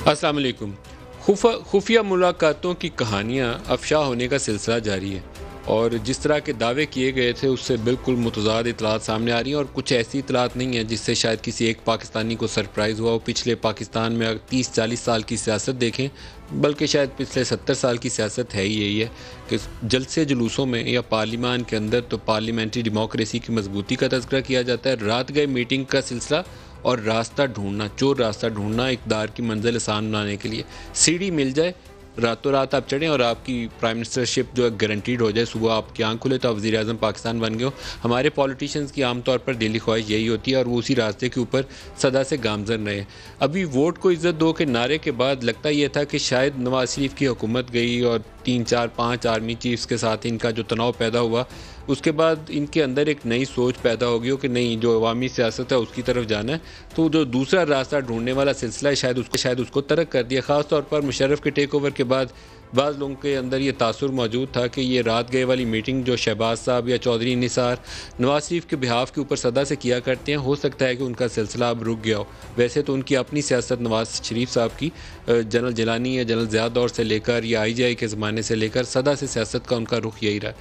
السلام علیکم۔ خفیہ ملاقاتوں کی کہانیاں افشا ہونے کا سلسلہ جاری ہے، اور جس طرح کے دعوے کیے گئے تھے اس سے بالکل متضاد اطلاعات سامنے آ رہی ہیں، اور کچھ ایسی اطلاعات نہیں ہیں جس سے شاید کسی ایک پاکستانی کو سرپرائز ہوا ہو۔ پچھلے پاکستان میں 30-40 سال کی سیاست دیکھیں، بلکہ شاید پچھلے 70 سال کی سیاست ہے ہی یہی ہے کہ جلسے جلوسوں میں یا پارلیمان کے اندر تو پارلیمنٹری ڈیموکریسی کی مضبوطی کا تذکرہ کیا جاتا ہے، رات گئے میٹنگ کا سلسلہ اور راستہ ڈھونڈنا، چور راستہ ڈھونڈنا اقتدار کی منزل آسان بنانے کے لیے۔ سیڑھی مل جائے، راتوں رات آپ چڑھیں اور آپ کی پرائم منسٹرشپ جو ہے گارنٹیڈ ہو جائے، صبح آپ کی آنکھ کھلے تو آپ وزیر اعظم پاکستان بن گئے ہو۔ ہمارے پولیٹیشنز کی عام طور پر دلی خواہش یہی ہوتی ہے، اور وہ اسی راستے کے اوپر صدا سے گامزن رہے۔ ابھی ووٹ کو عزت دو کے نعرے کے بعد لگتا یہ تھا کہ شاید نواز شریف کی حکومت گئی اور 3-4-5 آرمی چیفز کے ساتھ ان کا جو تناؤ پیدا ہوا، اس کے بعد ان کے اندر ایک نئی سوچ پیدا ہو گئی ہو کہ نہیں، جو عوامی سیاست ہے اس کی طرف جانا ہے، تو جو دوسرا راستہ ڈھونڈنے والا سلسلہ ہے شاید اس کو ترک کر دیا۔ خاص طور پر مشرف کے ٹیک اوور کے بعد بعض لوگوں کے اندر یہ تاثر موجود تھا کہ یہ رات گئے والی میٹنگ جو شہباز صاحب یا چودھری نثار نواز شریف کے بہاف کے اوپر صدا سے کیا کرتے ہیں، ہو سکتا ہے کہ ان کا سلسلہ اب رک گیا ہو۔ ویسے تو ان کی اپنی سیاست نواز شریف صاحب کی جنرل جیلانی یا جنرل ضیاء دور سے لے کر یا IGI کے زمانے سے لے کر صدا سے سیاست کا ان کا رخ یہی رہا،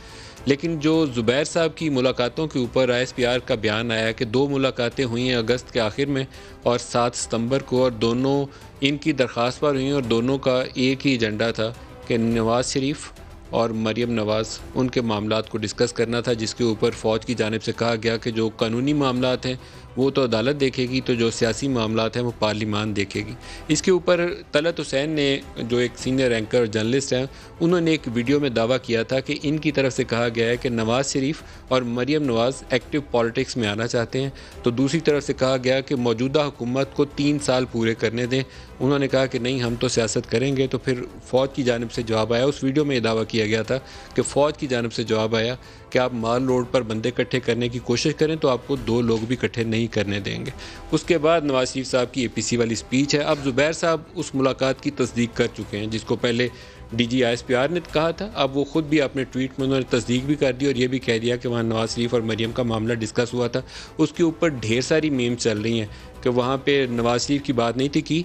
لیکن جو زبیر صاحب کی ملاقاتوں کے اوپر ISPR کا بیان آیا کہ 2 ملاقاتیں ہوئی ہیں اگست کے آخر میں اور 7 ستمبر کو، اور دونوں ان کی درخواست پر ہوئیں، اور دونوں کا ایک ہی ایجنڈا تھا کہ نواز شریف اور مریم نواز ان کے معاملات کو ڈسکس کرنا تھا، جس کے اوپر فوج کی جانب سے کہا گیا کہ جو قانونی معاملات ہیں وہ تو عدالت دیکھے گی، تو جو سیاسی معاملات ہیں وہ پارلیمان دیکھے گی۔ اس کے اوپر طلعت حسین نے، جو ایک سینئر اینکر جرنلسٹ ہیں، انہوں نے ایک ویڈیو میں دعویٰ کیا تھا کہ ان کی طرف سے کہا گیا ہے کہ نواز شریف اور مریم نواز ایکٹیو پالیٹکس میں آنا چاہتے ہیں، تو دوسری طرف سے کہا گیا کہ موجودہ حکومت کو 3 سال پورے کرنے دیں۔ انہوں نے کہا کہ نہیں، ہم تو سیاست کریں گے۔ تو پھر فوج کی جانب سے جواب آیا، اس ویڈیو میں یہ دعویٰ کیا گیا تھا کہ فوج کی جانب سے جواب آیا کہ آپ مال روڈ پر بندے اکٹھے کرنے کی کوشش کریں تو آپ کو 2 لوگ بھی اکٹھے نہیں کرنے دیں گے۔ اس کے بعد نواز شریف صاحب کی APC والی سپیچ ہے۔ اب زبیر صاحب اس ملاقات کی تصدیق کر چکے ہیں، جس کو پہلے DG ISPR نے کہا تھا، اب وہ خود بھی اپنے ٹویٹ میں انہوں نے تصدیق بھی کر دی اور یہ بھی کہہ دیا کہ وہاں نواز شریف اور مریم کا معاملہ ڈسکس ہوا تھا۔ اس کے اوپر ڈھیر ساری میم چل رہی ہیں کہ وہاں پہ نواز شریف کی بات نہیں تھی کی،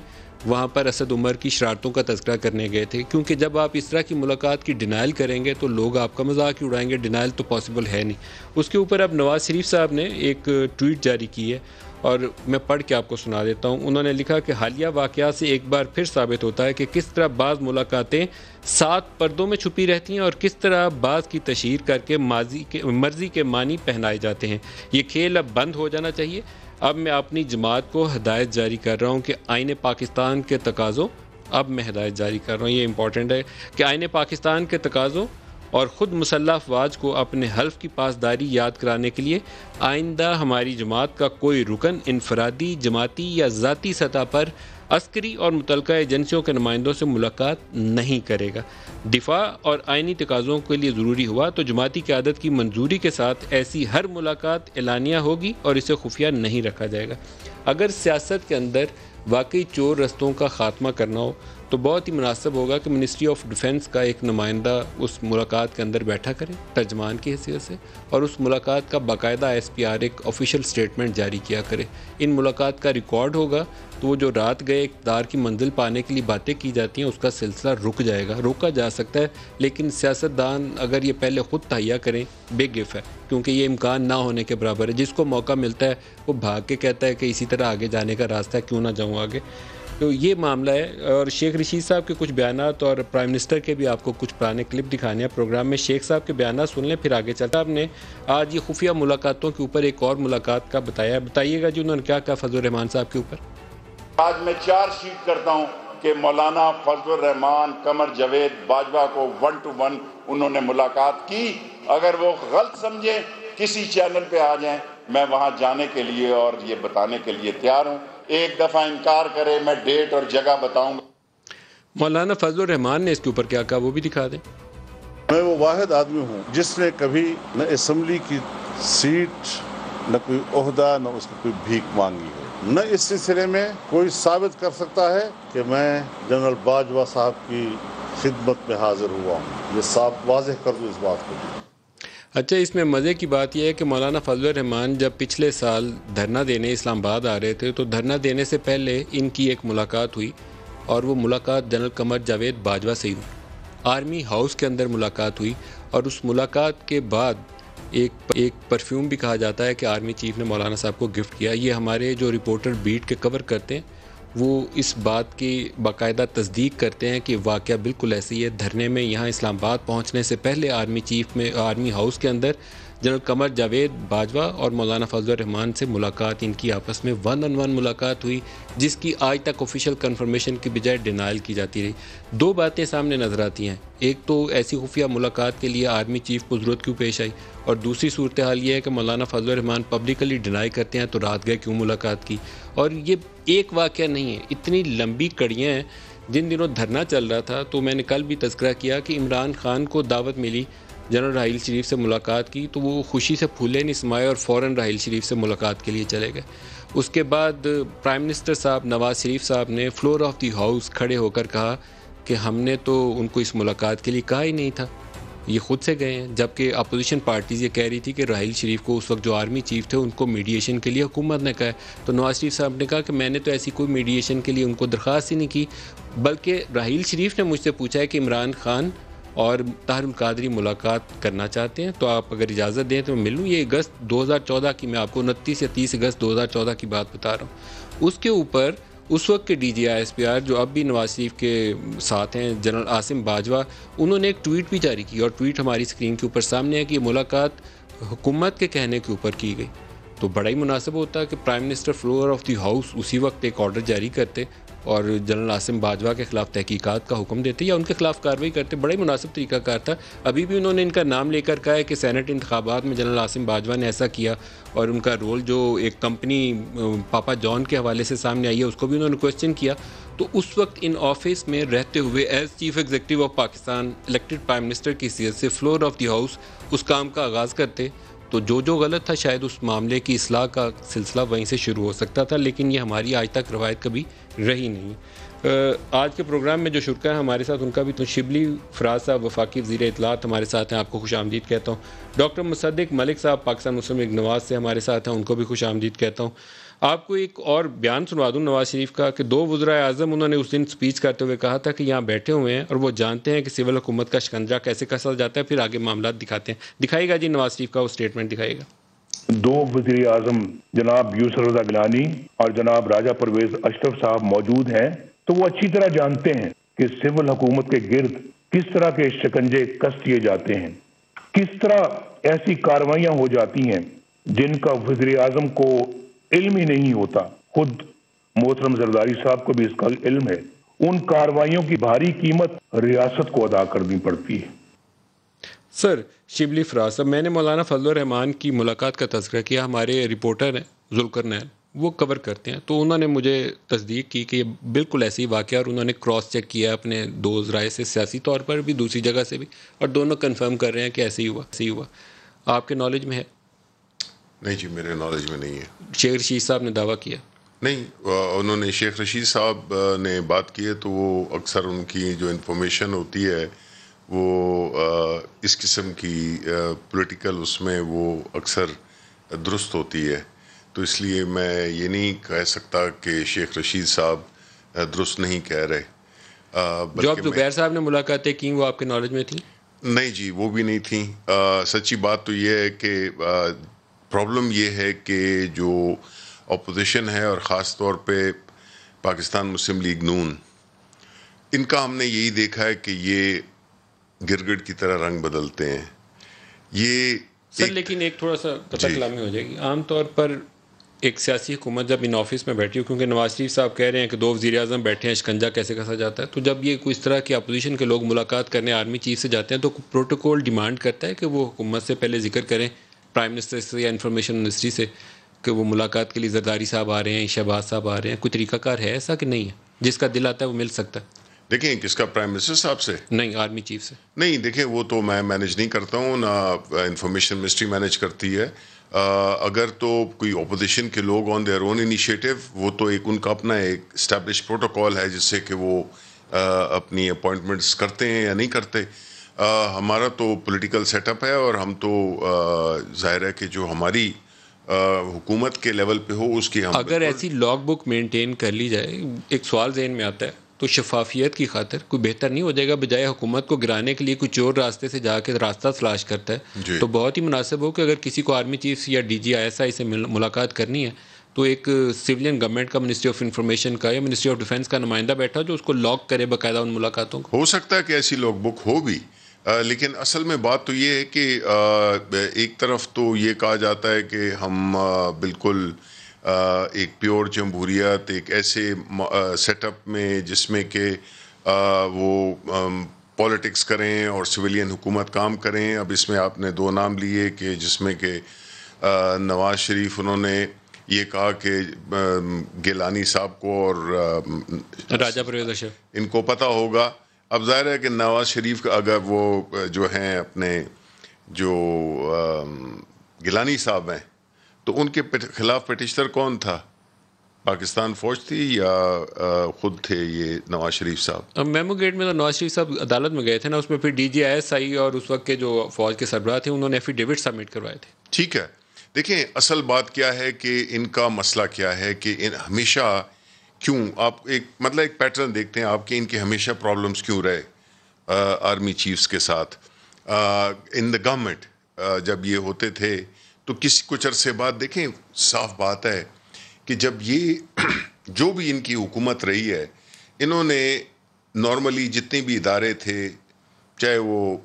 وہاں پر اسد عمر کی شرارتوں کا تذکرہ کرنے گئے تھے، کیونکہ جب آپ اس طرح کی ملاقات کی ڈینائل کریں گے تو لوگ آپ کا مذاق ہی اڑائیں گے، ڈینائل تو پاسبل ہے نہیں۔ اس کے اوپر اب نواز شریف صاحب نے ایک ٹویٹ جاری کی ہے اور میں پڑھ کے آپ کو سنا دیتا ہوں۔ انہوں نے لکھا کہ حالیہ واقعات سے ایک بار پھر ثابت ہوتا ہے کہ کس طرح بعض ملاقاتیں 7 پردوں میں چھپی رہتی ہیں اور کس طرح بعض کی تشہیر کر کے مرضی کے معنی پہنائے جاتے ہیں۔ یہ کھیل اب بند ہو جانا چاہیے۔ اب میں اپنی جماعت کو ہدایت جاری کر رہا ہوں کہ آئین پاکستان کے تقاضوں، اب میں ہدایت جاری کر رہا ہوں، یہ امپورٹنٹ ہے کہ آئین پاکستان کے تقاضوں اور خود مسلح افواج کو اپنے حلف کی پاسداری یاد کرانے کے لیے آئندہ ہماری جماعت کا کوئی رکن انفرادی، جماعتی یا ذاتی سطح پر عسکری اور متعلقہ ایجنسیوں کے نمائندوں سے ملاقات نہیں کرے گا۔ دفاع اور آئینی تقاضوں کے لیے ضروری ہوا تو جماعتی قیادت کی منظوری کے ساتھ ایسی ہر ملاقات اعلانیہ ہوگی اور اسے خفیہ نہیں رکھا جائے گا۔ اگر سیاست کے اندر واقعی چور رستوں کا خاتمہ کرنا ہو تو بہت ہی مناسب ہوگا کہ منسٹری آف ڈیفنس کا ایک نمائندہ اس ملاقات کے اندر بیٹھا کرے ترجمان کی حیثیت سے، اور اس ملاقات کا باقاعدہ ISPR ایک آفیشیل سٹیٹمنٹ جاری کیا کرے۔ ان ملاقات کا ریکارڈ ہوگا تو وہ جو رات گئے اقتدار کی منزل پانے کے لیے باتیں کی جاتی ہیں اس کا سلسلہ رک جائے گا، روکا جا سکتا ہے، لیکن سیاستدان اگر یہ پہلے خود تہیہ کریں، بگ اف ہے، کیونکہ یہ امکان نہ ہونے کے برابر ہے۔ جس کو موقع ملتا ہے وہ بھاگ کے کہتا ہے کہ اسی طرح آگے جانے کا راستہ ہے، کیوں نہ جاؤں آگے۔ تو یہ معاملہ ہے، اور شیخ رشید صاحب کے کچھ بیانات اور پرائم منسٹر کے بھی آپ کو کچھ پرانے کلپ دکھانے ہیں پروگرام میں۔ شیخ صاحب کے بیانات سن لیں پھر آگے چلتا۔ آپ نے آج یہ خفیہ ملاقاتوں کے اوپر ایک اور ملاقات کا بتائیے گا جی، انہوں نے کیا کہا فضل الرحمان صاحب کے اوپر؟ آج میں 4 شیٹ کرتا ہوں کہ مولانا فضل الرحمان قمر جاوید باجوہ کو 1 to 1 انہوں نے ملاقات کی۔ اگر وہ غلط سمجھے کسی چینل پہ آ جائیں، میں وہاں جانے کے لیے اور یہ بتانے کے لیے تیار ہوں۔ ایک دفعہ انکار کرے، میں ڈیٹ اور جگہ بتاؤں گا۔ مولانا فضل الرحمان نے اس کے اوپر کیا کہا وہ بھی دکھا دیں۔ میں وہ واحد آدمی ہوں جس نے کبھی نہ اسمبلی کی سیٹ، نہ کوئی عہدہ، نہ اس کی کوئی بھیک مانگی ہے، نہ اس سلسلے میں کوئی ثابت کر سکتا ہے کہ میں جنرل باجوہ صاحب کی خدمت میں حاضر ہوا ہوں۔ یہ صاف واضح کر دوں اس بات کو۔ اچھا، اس میں مزے کی بات یہ ہے کہ مولانا فضل الرحمان جب پچھلے سال دھرنا دینے اسلام آباد آ رہے تھے تو دھرنا دینے سے پہلے ان کی ایک ملاقات ہوئی اور وہ ملاقات جنرل قمر جاوید باجوہ سے ہوئی. آرمی ہاؤس کے اندر ملاقات ہوئی اور اس ملاقات کے بعد ایک پرفیوم بھی کہا جاتا ہے کہ آرمی چیف نے مولانا صاحب کو گفٹ کیا. یہ ہمارے جو رپورٹر بیٹ کے کور کرتے ہیں وہ اس بات کی باقاعدہ تصدیق کرتے ہیں کہ واقعہ بالکل ایسی ہے. دھرنے میں یہاں اسلام آباد پہنچنے سے پہلے آرمی ہاؤس کے اندر جنرل قمر جاوید باجوہ اور مولانا فضل الرحمان سے ملاقات، ان کی آپس میں 1-on-1 ملاقات ہوئی، جس کی آج تک آفیشیل کنفرمیشن کی بجائے ڈینائل کی جاتی رہی. دو باتیں سامنے نظر آتی ہیں، ایک تو ایسی خفیہ ملاقات کے لیے آرمی چیف کو ضرورت کیوں پیش آئی، اور دوسری صورتحال یہ ہے کہ مولانا فضل الرحمان پبلکلی ڈینائی کرتے ہیں تو رات گئے کیوں ملاقات کی. اور یہ ایک واقعہ نہیں ہے، اتنی لمبی کڑیاں ہیں. جن دنوں دھرنا چل رہا تھا تو میں نے کل بھی تذکرہ کیا کہ عمران خان کو دعوت ملی جنرل راحیل شریف سے ملاقات کی تو وہ خوشی سے پھولے نہیں سمائے اور فوراً راحیل شریف سے ملاقات کے لیے چلے گئے. اس کے بعد پرائم منسٹر صاحب نواز شریف صاحب نے فلور آف دی ہاؤس کھڑے ہو کر کہا کہ ہم نے تو ان کو اس ملاقات کے لیے کہا ہی نہیں تھا، یہ خود سے گئے ہیں. جبکہ اپوزیشن پارٹیز یہ کہہ رہی تھی کہ راحیل شریف کو اس وقت جو آرمی چیف تھے ان کو میڈیشن کے لیے حکومت نے کہا ہے. تو نواز شریف صاحب نے کہا کہ میں نے تو ایسی کوئی میڈیشن کے لیے ان کو درخواست ہی نہیں کی، بلکہ راحیل شریف نے مجھ سے پوچھا ہے کہ عمران خان اور طاہر القادری ملاقات کرنا چاہتے ہیں تو آپ اگر اجازت دیں تو میں مل لوں. یہ اگست 2014 کی، میں آپ کو 29 یا 30 اگست 2014 کی بات بتا رہا ہوں. اس کے اوپر اس وقت کے D G I S P R جو اب بھی نواز شریف کے ساتھ ہیں جنرل عاصم باجوہ، انہوں نے ایک ٹویٹ بھی جاری کی اور ٹویٹ ہماری اسکرین کے اوپر سامنے ہے کہ یہ ملاقات حکومت کے کہنے کے اوپر کی گئی. تو بڑا ہی مناسب ہوتا کہ prime minister floor of the house اسی وقت ایک آرڈر جاری کرتے اور جنرل عاصم باجوہ کے خلاف تحقیقات کا حکم دیتے یا ان کے خلاف کارروائی کرتے. بڑا ہی مناسب طریقہ کار تھا. ابھی بھی انہوں نے ان کا نام لے کر کہا ہے کہ سینٹ انتخابات میں جنرل عاصم باجوہ نے ایسا کیا اور ان کا رول جو ایک کمپنی پاپا جان کے حوالے سے سامنے آئی ہے اس کو بھی انہوں نے کویسچن کیا. تو اس وقت ان آفس میں رہتے ہوئے as chief executive of Pakistan elected prime minister کی حیثیت سے فلور آف دی ہاؤس اس کام کا آغاز کرتے تو جو غلط تھا شاید اس معاملے کی اصلاح کا سلسلہ وہیں سے شروع ہو سکتا تھا، لیکن یہ ہماری آج تک روایت کبھی رہی نہیں. آج کے پروگرام میں جو شرکا ہیں ہمارے ساتھ ان کا بھی تو شبلی فراز صاحب وفاقی وزیر اطلاعات ہمارے ساتھ ہیں، آپ کو خوش آمدید کہتا ہوں. ڈاکٹر مصدق ملک صاحب پاکستان مسلم لیگ نواز سے ہمارے ساتھ ہیں، ان کو بھی خوش آمدید کہتا ہوں. آپ کو ایک اور بیان سنوا دوں نواز شریف کا کہ 2 وزرائے اعظم انہوں نے اس دن سپیچ کرتے ہوئے کہا تھا کہ یہاں بیٹھے ہوئے ہیں اور وہ جانتے ہیں کہ سول حکومت کا شکنجہ کیسے کسا جاتا ہے، پھر آگے معاملات دکھاتے ہیں. دکھائے گا جی نواز شریف کا وہ اسٹیٹمنٹ دکھائے گا. 2 وزیر اعظم جناب یوسف رضا گیلانی اور جناب راجہ پرویز اشرف صاحب موجود ہیں تو وہ اچھی طرح جانتے ہیں کہ سول حکومت کے گرد کس طرح کے شکنجے کس کیے جاتے ہیں، کس طرح ایسی کاروائیاں ہو جاتی ہیں جن کا وزیر اعظم کو علم ہی نہیں ہوتا. خود محترم زرداری صاحب کو بھی اس کا علم ہے. ان کاروائیوں کی بھاری قیمت ریاست کو ادا کرنی پڑتی ہے. سر شبلی فراز صاحب، میں نے مولانا فضل الرحمان کی ملاقات کا تذکرہ کیا، ہمارے رپورٹر ہیں ذوالقرنین وہ کور کرتے ہیں تو انہوں نے مجھے تصدیق کی کہ یہ بالکل ایسی واقعہ اور انہوں نے کراس چیک کیا اپنے 2 ذرائع سے، سیاسی طور پر بھی دوسری جگہ سے بھی، اور دونوں کنفرم کر رہے ہیں کہ ایسے ہی ہوا. آپ کے نالج میں ہے؟ نہیں جی، میرے نالج میں نہیں ہے. شیخ رشید صاحب نے دعویٰ کیا؟ نہیں، انہوں نے شیخ رشید صاحب نے بات کی ہے تو وہ اکثر ان کی جو انفارمیشن ہوتی ہے وہ اس قسم کی پولیٹیکل اس میں وہ اکثر درست ہوتی ہے، تو اس لیے میں یہ نہیں کہہ سکتا کہ شیخ رشید صاحب درست نہیں کہہ رہے. جو اب زبیر صاحب نے ملاقاتیں کی وہ آپ کے نالج میں تھیں؟ نہیں جی، وہ بھی نہیں تھیں. سچی بات تو یہ ہے کہ پرابلم یہ ہے کہ جو اپوزیشن ہے اور خاص طور پہ پاکستان مسلم لیگ نون، ان کا ہم نے یہی دیکھا ہے کہ یہ گرگٹ کی طرح رنگ بدلتے ہیں. یہ سر لیکن ایک تھوڑا سا قطع کلامی ہو جائے گی. عام طور پر ایک سیاسی حکومت جب ان آفس میں بیٹھی ہو، کیونکہ نواز شریف صاحب کہہ رہے ہیں کہ 2 وزیر اعظم بیٹھے ہیں، شکنجہ کیسے کسا جاتا ہے، تو جب یہ کوئی اس طرح کی اپوزیشن کے لوگ ملاقات کرنے آرمی چیف سے جاتے ہیں تو پروٹوکول ڈیمانڈ کرتا ہے کہ وہ حکومت سے پہلے ذکر کریں، پرائم منسٹر سے یا انفارمیشن منسٹری سے، کہ وہ ملاقات کے لیے زرداری صاحب آ رہے ہیں، شہباز صاحب آ رہے ہیں. کوئی طریقہ کار ہے ایسا کہ نہیں ہے؟ جس کا دل آتا ہے وہ مل سکتا ہے. دیکھیں کس کا، پرائم منسٹر صاحب سے؟ نہیں، آرمی چیف سے. نہیں دیکھیں، وہ تو میں مینیج نہیں کرتا ہوں، نہ انفارمیشن منسٹری مینیج کرتی ہے. اگر تو کوئی اپوزیشن کے لوگ آن دیئر اون انیشیٹو، وہ تو ایک ان کا اپنا ایک اسٹیبلش پروٹوکول ہے جس سے کہ وہ اپنی اپوائنٹمنٹس کرتے ہیں یا نہیں کرتے. ہمارا تو پولیٹیکل سیٹ اپ ہے اور ہم تو ظاہر ہے کہ جو ہماری حکومت کے لیول پہ ہو اس کی ہم اگر ایسی لاگ بک مینٹین کر لی جائے. ایک سوال ذہن میں آتا ہے تو شفافیت کی خاطر کوئی بہتر نہیں ہو جائے گا؟ بجائے حکومت کو گرانے کے لیے کوئی چور راستے سے جا کے راستہ تلاش کرتا ہے تو بہت ہی مناسب ہو کہ اگر کسی کو آرمی چیف یا ڈی جی ISI سے ملاقات کرنی ہے تو ایک سویلین گورنمنٹ کا منسٹری آف انفارمیشن کا یا منسٹری آف ڈیفینس کا نمائندہ بیٹھا جو اس کو لاک کرے باقاعدہ ان ملاقاتوں کو. ہو سکتا ہے کہ ایسی لاگ بک ہو بھی، لیکن اصل میں بات تو یہ ہے کہ ایک طرف تو یہ کہا جاتا ہے کہ ہم بالکل ایک پیور جمہوریت، ایک ایسے سیٹ اپ میں جس میں کہ وہ پولیٹکس کریں اور سویلین حکومت کام کریں. اب اس میں آپ نے 2 نام لیے کہ جس میں کہ نواز شریف انہوں نے یہ کہا کہ گیلانی صاحب کو اور راجہ پرویز اشرف ان کو پتہ ہوگا. اب ظاہر ہے کہ نواز شریف کا اگر وہ جو ہیں اپنے جو گیلانی صاحب ہیں تو ان کے خلاف پٹیشنر کون تھا؟ پاکستان فوج تھی یا خود تھے یہ نواز شریف صاحب؟ اب میمو گیٹ میں تو نواز شریف صاحب عدالت میں گئے تھے نا، اس میں پھر ڈی جی ISI اور اس وقت کے جو فوج کے سربراہ تھے انہوں نے ایفیڈیوٹ سبمٹ کروائے تھے. ٹھیک ہے، دیکھیں اصل بات کیا ہے کہ ان کا مسئلہ کیا ہے کہ ہمیشہ کیوں آپ ایک پیٹرن دیکھتے ہیں آپ کے ان کے ہمیشہ پرابلمز کیوں رہے آرمی چیفز کے ساتھ ان دا گورنمنٹ. جب یہ ہوتے تھے تو کچھ عرصے بعد دیکھیں صاف بات ہے کہ جب یہ جو بھی ان کی حکومت رہی ہے انہوں نے نارملی جتنے بھی ادارے تھے، چاہے وہ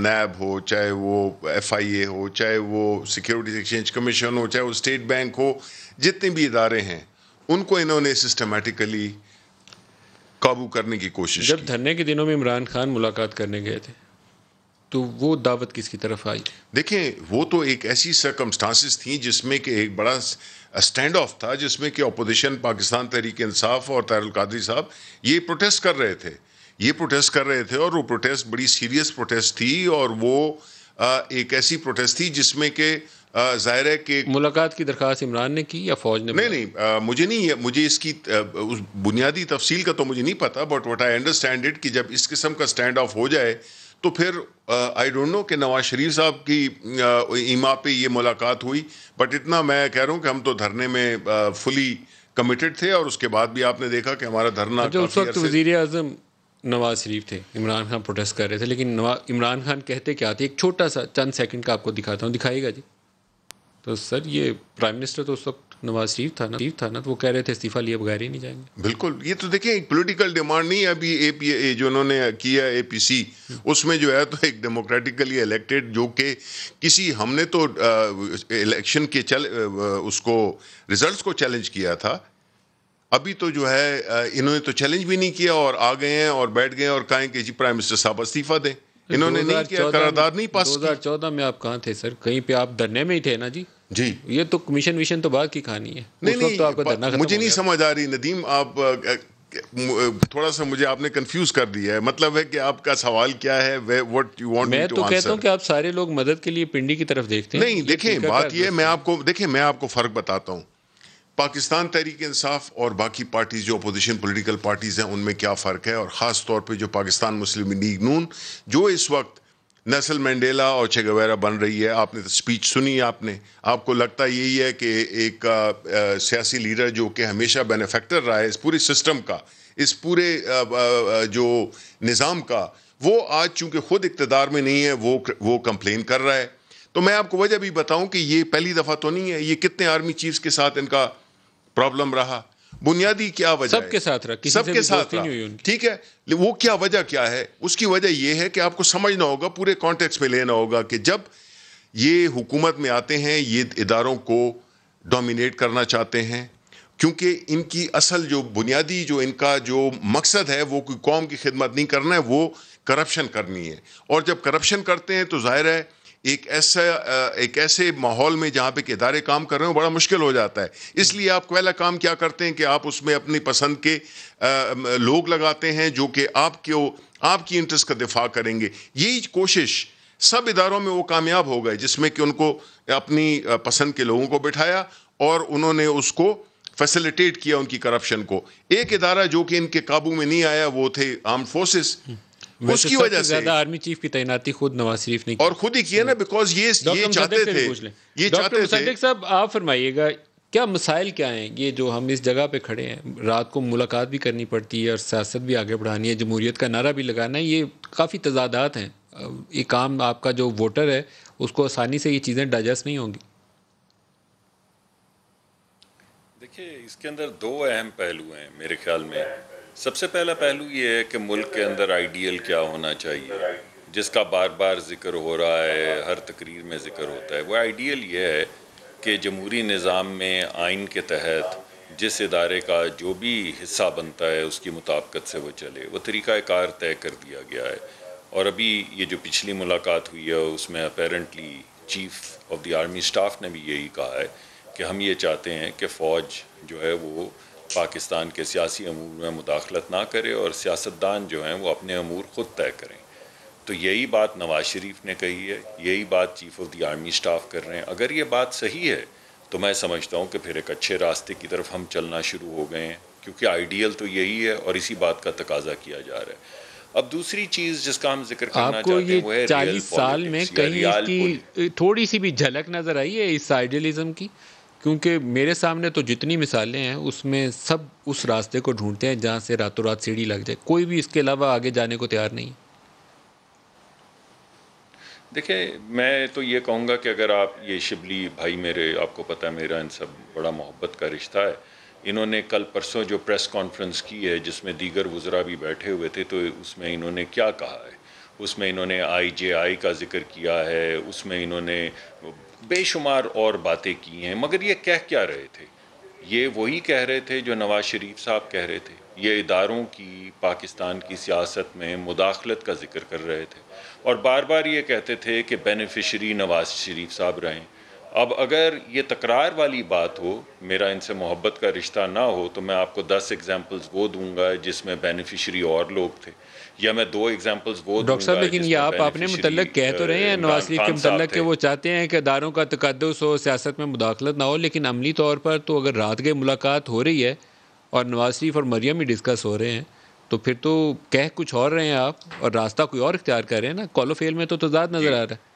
نیب ہو، چاہے وہ FIA ہو، چاہے وہ سیکیورٹی ایکسچینج کمیشن ہو، چاہے وہ اسٹیٹ بینک ہو، جتنے بھی ادارے ہیں ان کو انہوں نے سسٹمیٹیکلی قابو کرنے کی کوشش کی. جب دھرنے کے دنوں میں عمران خان ملاقات کرنے گئے تھے تو وہ دعوت کس کی طرف آئی؟ دیکھیں وہ تو ایک ایسی سرکمسٹانسز تھیں جس میں کہ ایک بڑا اسٹینڈ آف تھا، جس میں کہ اپوزیشن پاکستان تحریک انصاف اور طاہر القادری صاحب یہ پروٹیسٹ کر رہے تھے اور وہ پروٹیسٹ بڑی سیریس پروٹیسٹ تھی اور وہ ایک ایسی پروٹیسٹ تھی جس میں کہ ظاہر ہے کہ ملاقات کی درخواست عمران نے کی یا فوج نے؟ نہیں مجھے اس کی بنیادی تفصیل کا تو مجھے نہیں پتا، but what I understand it کہ جب اس قسم کا اسٹینڈ آف ہو جائے تو پھر آئی ڈونٹ نو کہ نواز شریف صاحب کی ایما پہ یہ ملاقات ہوئی، بٹ اتنا میں کہہ رہا ہوں کہ ہم تو دھرنے میں فلی کمیٹڈ تھے اور اس کے بعد بھی آپ نے دیکھا کہ ہمارا دھرنا جو اس وقت وزیر اعظم نواز شریف تھے، عمران خان پروٹیسٹ کر رہے تھے، لیکن عمران خان کہتے کیا تھے؟ ایک چھوٹا سا چند سیکنڈ کا آپ کو دکھاتا ہوں، دکھائیے گا جی. تو سر یہ پرائم منسٹر تو اس وقت نواز شریف تھا نا، تو وہ کہہ رہے تھے استعفیٰ لیے بغیر ہی نہیں جائیں گے. بالکل، یہ تو دیکھیں ایک پولیٹیکل ڈیمانڈ نہیں ہے. ابھی جو انہوں نے کیا APC اس میں جو ہے تو ایک ڈیموکریٹیکلی الیکٹڈ جو کہ کسی ہم نے تو الیکشن کے اس کو ریزلٹس کو چیلنج کیا تھا، ابھی تو جو ہے انہوں نے تو چیلنج بھی نہیں کیا اور آ گئے ہیں اور بیٹھ گئے اور کہیں کہ جی پرائم منسٹر صاحب استعفیٰ دیں. انہوں نے نہیں کیا، قرارداد نہیں پاس کی. 2014 میں آپ کہاں تھے سر؟ کہیں پہ آپ دھرنے میں ہی تھے نا جی. جی یہ تو کمیشن تو بعد کی کہانی ہے. نہیں مجھے نہیں سمجھ آ رہی ندیم، آپ تھوڑا سا مجھے آپ نے کنفیوز کر دیا ہے. مطلب ہے کہ آپ کا سوال کیا ہے؟ what you want me to answer. میں تو کہتا ہوں کہ آپ سارے لوگ مدد کے لیے پنڈی کی طرف دیکھتے ہیں. نہیں دیکھیں بات یہ ہے، میں آپ کو فرق بتاتا ہوں. پاکستان تحریک انصاف اور باقی پارٹیز جو اپوزیشن پولیٹیکل پارٹیز ہیں ان میں کیا فرق ہے، اور خاص طور پہ جو پاکستان مسلم لیگ نون جو اس وقت نیلسن مینڈیلا اور چے گیوارا بن رہی ہے. آپ نے اسپیچ سنی، آپ کو لگتا یہی ہے کہ ایک سیاسی لیڈر جو کہ ہمیشہ بینیفیکٹر رہا ہے اس پورے سسٹم کا، اس پورے جو نظام کا، وہ آج چونکہ خود اقتدار میں نہیں ہے وہ کمپلین کر رہا ہے. تو میں آپ کو وجہ بھی بتاؤں کہ یہ پہلی دفعہ تو نہیں ہے. یہ کتنے آرمی چیفز کے ساتھ ان کا پرابلم رہا؟ بنیادی کیا وجہ ہے؟ سب کے ساتھ رہا، سب کے ساتھ رہا. ٹھیک ہے، وہ کیا وجہ کیا ہے؟ اس کی وجہ یہ ہے کہ آپ کو سمجھنا ہوگا، پورے کانٹیکسٹ میں لینا ہوگا کہ جب یہ حکومت میں آتے ہیں یہ اداروں کو ڈومینیٹ کرنا چاہتے ہیں، کیونکہ ان کی اصل جو بنیادی جو ان کا جو مقصد ہے وہ کوئی قوم کی خدمت نہیں کرنا ہے، وہ کرپشن کرنی ہے. اور جب کرپشن کرتے ہیں تو ظاہر ہے ایک ایسے ماحول میں جہاں پہ کہ ادارے کام کر رہے ہیں بڑا مشکل ہو جاتا ہے. اس لیے آپ پہلا کام کیا کرتے ہیں کہ آپ اس میں اپنی پسند کے لوگ لگاتے ہیں جو کہ آپ کی انٹرسٹ کا دفاع کریں گے. یہی کوشش سب اداروں میں وہ کامیاب ہو گئے جس میں کہ ان کو اپنی پسند کے لوگوں کو بٹھایا اور انہوں نے اس کو فیسیلیٹیٹ کیا ان کی کرپشن کو. ایک ادارہ جو کہ ان کے قابو میں نہیں آیا وہ تھے آرمڈ فورسز. اس کی وجہ سے زیادہ آرمی چیف کی تعیناتی خود نواز شریف نے کی اور خود ہی کیا نا، بیکاز یہ چاہتے تھے. ڈاکٹر مصدق صاحب آپ فرمائیے گا، کیا مسائل کیا ہیں یہ جو ہم اس جگہ پہ کھڑے ہیں؟ رات کو ملاقات بھی کرنی پڑتی ہے اور سیاست بھی آگے بڑھانی ہے، جمہوریت کا نعرہ بھی لگانا ہے، یہ کافی تضادات ہیں. ایک عام آپ کا جو ووٹر ہے اس کو آسانی سے یہ چیزیں ڈائجسٹ نہیں ہوں گی. دیکھیے اس کے اندر دو اہم پہلو ہیں میرے خیال میں. سب سے پہلا پہلو یہ ہے کہ ملک کے اندر آئیڈیل کیا ہونا چاہیے، جس کا بار بار ذکر ہو رہا ہے، ہر تقریر میں ذکر ہوتا ہے. وہ آئیڈیل یہ ہے کہ جمہوری نظام میں آئین کے تحت جس ادارے کا جو بھی حصہ بنتا ہے اس کی مطابقت سے وہ چلے. وہ طریقہ کار طے کر دیا گیا ہے. اور ابھی یہ جو پچھلی ملاقات ہوئی ہے اس میں apparently chief of the army staff نے بھی یہی کہا ہے کہ ہم یہ چاہتے ہیں کہ فوج جو ہے وہ پاکستان کے سیاسی امور میں مداخلت نہ کرے اور سیاستدان جو ہیں وہ اپنے امور خود طے کریں. تو یہی بات نواز شریف نے کہی ہے، یہی بات chief of the army staff کر رہے ہیں. اگر یہ بات صحیح ہے تو میں سمجھتا ہوں کہ پھر ایک اچھے راستے کی طرف ہم چلنا شروع ہو گئے ہیں، کیونکہ آئیڈیل تو یہی ہے اور اسی بات کا تقاضا کیا جا رہا ہے. اب دوسری چیز جس کا ہم ذکر کرنا چاہتے ہیں وہ ہے 40 سال میں کہیں اس کی تھوڑی سی بھی جھلک نظر آئی ہے اس آئیڈیلزم کی؟ کیونکہ میرے سامنے تو جتنی مثالیں ہیں اس میں سب اس راستے کو ڈھونڈتے ہیں جہاں سے راتوں رات سیڑھی لگ جائے، کوئی بھی اس کے علاوہ آگے جانے کو تیار نہیں. دیکھیں میں تو یہ کہوں گا کہ اگر آپ یہ شبلی بھائی میرے، آپ کو پتہ ہے میرا ان سب بڑا محبت کا رشتہ ہے. انہوں نے کل پرسوں جو پریس کانفرنس کی ہے جس میں دیگر وزراء بھی بیٹھے ہوئے تھے، تو اس میں انہوں نے کیا کہا ہے؟ اس میں انہوں نے IJI کا ذکر کیا ہے، اس میں انہوں نے بے شمار اور باتیں کی ہیں. مگر یہ کہہ کیا رہے تھے؟ یہ وہی کہہ رہے تھے جو نواز شریف صاحب کہہ رہے تھے. یہ اداروں کی پاکستان کی سیاست میں مداخلت کا ذکر کر رہے تھے اور بار بار یہ کہتے تھے کہ بینیفیشری نواز شریف صاحب رہیں. اب اگر یہ تکرار والی بات ہو، میرا ان سے محبت کا رشتہ نہ ہو، تو میں آپ کو 10 ایگزامپلز وہ دوں گا جس میں بینیفیشری اور لوگ تھے، یا میں 2 ایگزامپلز وہ دوں گا. ڈاکٹر صاحب لیکن یہ آپ اپنے متعلق کہہ تو رہے ہیں نواز شریف کے متعلق کہ وہ چاہتے ہیں کہ اداروں کا تقدس ہو، سیاست میں مداخلت نہ ہو، لیکن عملی طور پر تو اگر رات کے ملاقات ہو رہی ہے اور نواز شریف اور مریم بھی ڈسکس ہو رہے ہیں تو پھر تو کہہ کچھ اور رہے ہیں آپ اور راستہ کوئی اور اختیار کر رہے ہیں نا. کال و فیل میں تو تضاد نظر آ رہا ہے.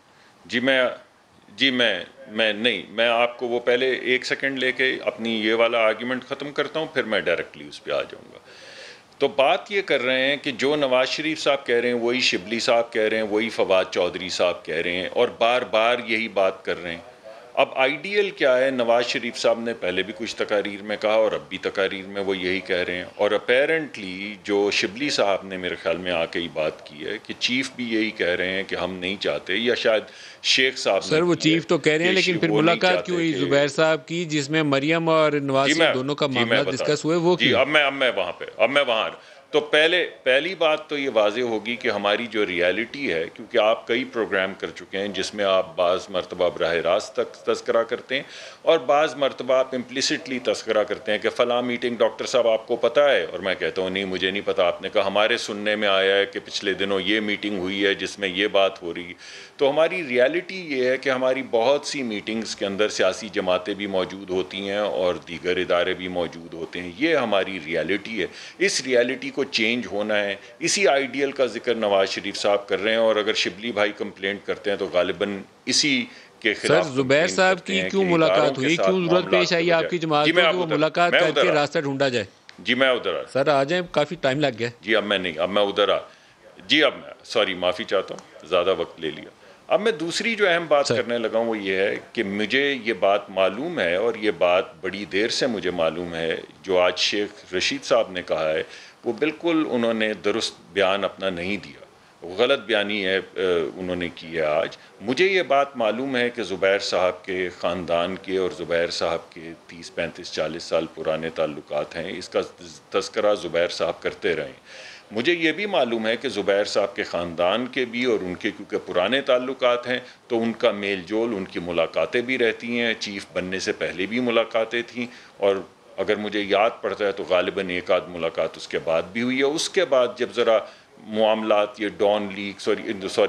میں آپ کو وہ پہلے 1 سیکنڈ لے کے اپنی یہ والا آرگیومنٹ ختم کرتا ہوں، پھر میں ڈائریکٹلی اس پہ آ جاؤں گا. تو بات یہ کر رہے ہیں کہ جو نواز شریف صاحب کہہ رہے ہیں وہی شبلی صاحب کہہ رہے ہیں، وہی فواد چودھری صاحب کہہ رہے ہیں اور بار بار یہی بات کر رہے ہیں. اب آئیڈیل کیا ہے؟ نواز شریف صاحب نے پہلے بھی کچھ تقاریر میں کہا اور اب بھی تقاریر میں وہ یہی کہہ رہے ہیں. اور اپیرنٹلی جو شبلی صاحب نے میرے خیال میں آ کے ہی بات کی ہے کہ چیف بھی یہی کہہ رہے ہیں کہ ہم نہیں چاہتے، یا شاید شیخ صاحب سر وہ چیف تو کہہ رہے ہیں، لیکن پھر ملاقات کیوں ہوئی زبیر صاحب کی جس میں مریم اور نواز شریف دونوں کا معاملہ ڈسکس ہوئے؟ وہ اب میں وہاں تو پہلی بات تو یہ واضح ہوگی کہ ہماری جو ریالٹی ہے، کیونکہ آپ کئی پروگرام کر چکے ہیں جس میں آپ بعض مرتبہ براہ راست تذکرہ کرتے ہیں اور بعض مرتبہ آپ امپلیسٹلی تذکرہ کرتے ہیں کہ فلاں میٹنگ ڈاکٹر صاحب آپ کو پتہ ہے، اور میں کہتا ہوں نہیں مجھے نہیں پتہ. آپ نے کہا ہمارے سننے میں آیا ہے کہ پچھلے دنوں یہ میٹنگ ہوئی ہے جس میں یہ بات ہو رہی. تو ہماری ریالٹی یہ ہے کہ ہماری بہت سی میٹنگز کے اندر سیاسی جماعتیں بھی موجود ہوتی ہیں اور دیگر ادارے بھی موجود ہوتے ہیں. یہ ہماری ریالٹی ہے. اس ریالٹی کو چینج ہونا ہے. اسی آئیڈیل کا ذکر نواز شریف صاحب کر رہے ہیں اور اگر شبلی بھائی کمپلینٹ کرتے ہیں تو غالباً اسی کے خلاف. سر زبیر صاحب کی کیوں ملاقات ہوئی؟ کیوں ضرورت پیش آئی آپ کی جماعت کو کہ وہ ملاقات کر کے راستہ ڈھونڈا جائے؟ میں ادھر سر آ جائیں، کافی ٹائم لگ گیا. اب میں ادھر سوری معافی چاہتا ہوں، زیادہ وقت لے لیا. اب میں دوسری جو اہم بات کرنے لگا ہوں وہ یہ ہے کہ مجھے یہ بات معلوم ہے اور یہ بات بڑی دیر سے مجھے معلوم ہے، جو آج شیخ رشید صاحب نے کہا ہے وہ بالکل انہوں نے درست بیان اپنا نہیں دیا، غلط بیانی ہے انہوں نے کی ہے. آج مجھے یہ بات معلوم ہے کہ زبیر صاحب کے خاندان کے اور زبیر صاحب کے 30 35 40 سال پرانے تعلقات ہیں. اس کا تذکرہ زبیر صاحب کرتے رہے. مجھے یہ بھی معلوم ہے کہ زبیر صاحب کے خاندان کے بھی اور ان کے کیونکہ پرانے تعلقات ہیں تو ان کا میل جول، ان کی ملاقاتیں بھی رہتی ہیں. چیف بننے سے پہلے بھی ملاقاتیں تھیں اور اگر مجھے یاد پڑتا ہے تو غالباً 1 آدھ ملاقات اس کے بعد بھی ہوئی ہے. اس کے بعد جب ذرا معاملات یہ ڈان لیکس اور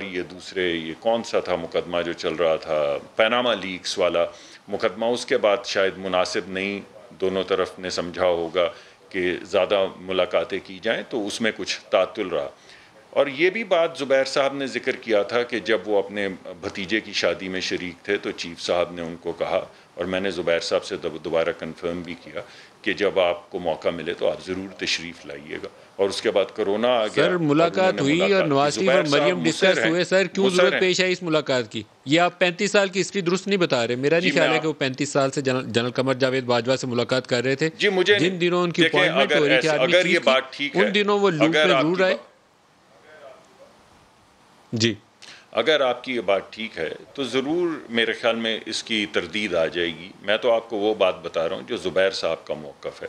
یہ دوسرے یہ کون سا تھا مقدمہ جو چل رہا تھا، پیناما لیکس والا مقدمہ، اس کے بعد شاید مناسب نہیں دونوں طرف نے سمجھا ہوگا کہ زیادہ ملاقاتیں کی جائیں تو اس میں کچھ تعطل رہا. اور یہ بھی بات زبیر صاحب نے ذکر کیا تھا کہ جب وہ اپنے بھتیجے کی شادی میں شریک تھے تو چیف صاحب نے ان کو کہا، اور میں نے زبیر صاحب سے دوبارہ کنفرم بھی کیا کہ جب آپ کو موقع ملے تو آپ ضرور تشریف لائیے گا. اور اس کے بعد کرونا آ گیا. سر ملاقات ہوئی اور نواز شریف اور مریم ڈسکس ہوئے. سر کیوں ضرورت پیش آئی اس ملاقات کی؟ یہ آپ 35 سال کی ہسٹری درست نہیں بتا رہے. میرا نہیں خیال ہے کہ وہ 35 سال سے جنرل قمر جاوید باجوہ سے ملاقات کر رہے تھے. جن دنوں ان کی اپوائنٹمنٹ ہو رہی تھی آرمی چیف کی، ان دنوں وہ لوپ میں ضرور آئے. جی اگر آپ کی یہ بات ٹھیک ہے تو ضرور میرے خیال میں اس کی تردید آ جائے گی. میں تو آپ کو وہ بات بتا رہا ہوں جو زبیر صاحب کا موقف ہے.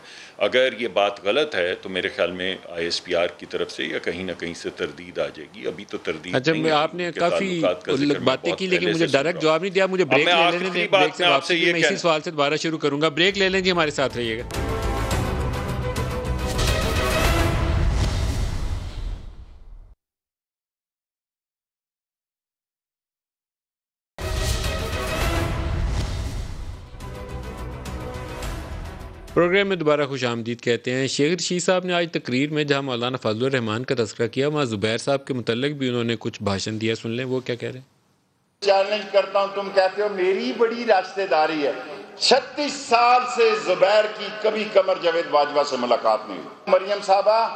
اگر یہ بات غلط ہے تو میرے خیال میں ISPR کی طرف سے یا کہیں نہ کہیں سے تردید آ جائے گی. ابھی تو تردید نہیں ہے. آپ نے کافی باتیں کی لیکن مجھے ڈائریکٹ جواب نہیں دیا. مجھے بریک لے لینے دیں. بریک سے واپسی میں اسی سوال سے دوبارہ شروع کروں گا. بریک لے لیں جی، ہمارے ساتھ رہیے گا. پروگرام میں دوبارہ خوش آمدید کہتے ہیں. شیخ رشید صاحب نے آج تقریر میں جہاں مولانا فضل الرحمان کا تذکرہ کیا، وہاں زبیر صاحب کے متعلق بھی انہوں نے کچھ بھاشن دیا. سن لیں وہ کیا کہہ رہے ہیں. چیلنج کرتا ہوں، تم کہتے ہو میری بڑی راشتے داری ہے. 36 سال سے زبیر کی کبھی قمر جاوید باجوہ سے ملاقات نہیں ہوئی. مریم صاحبہ،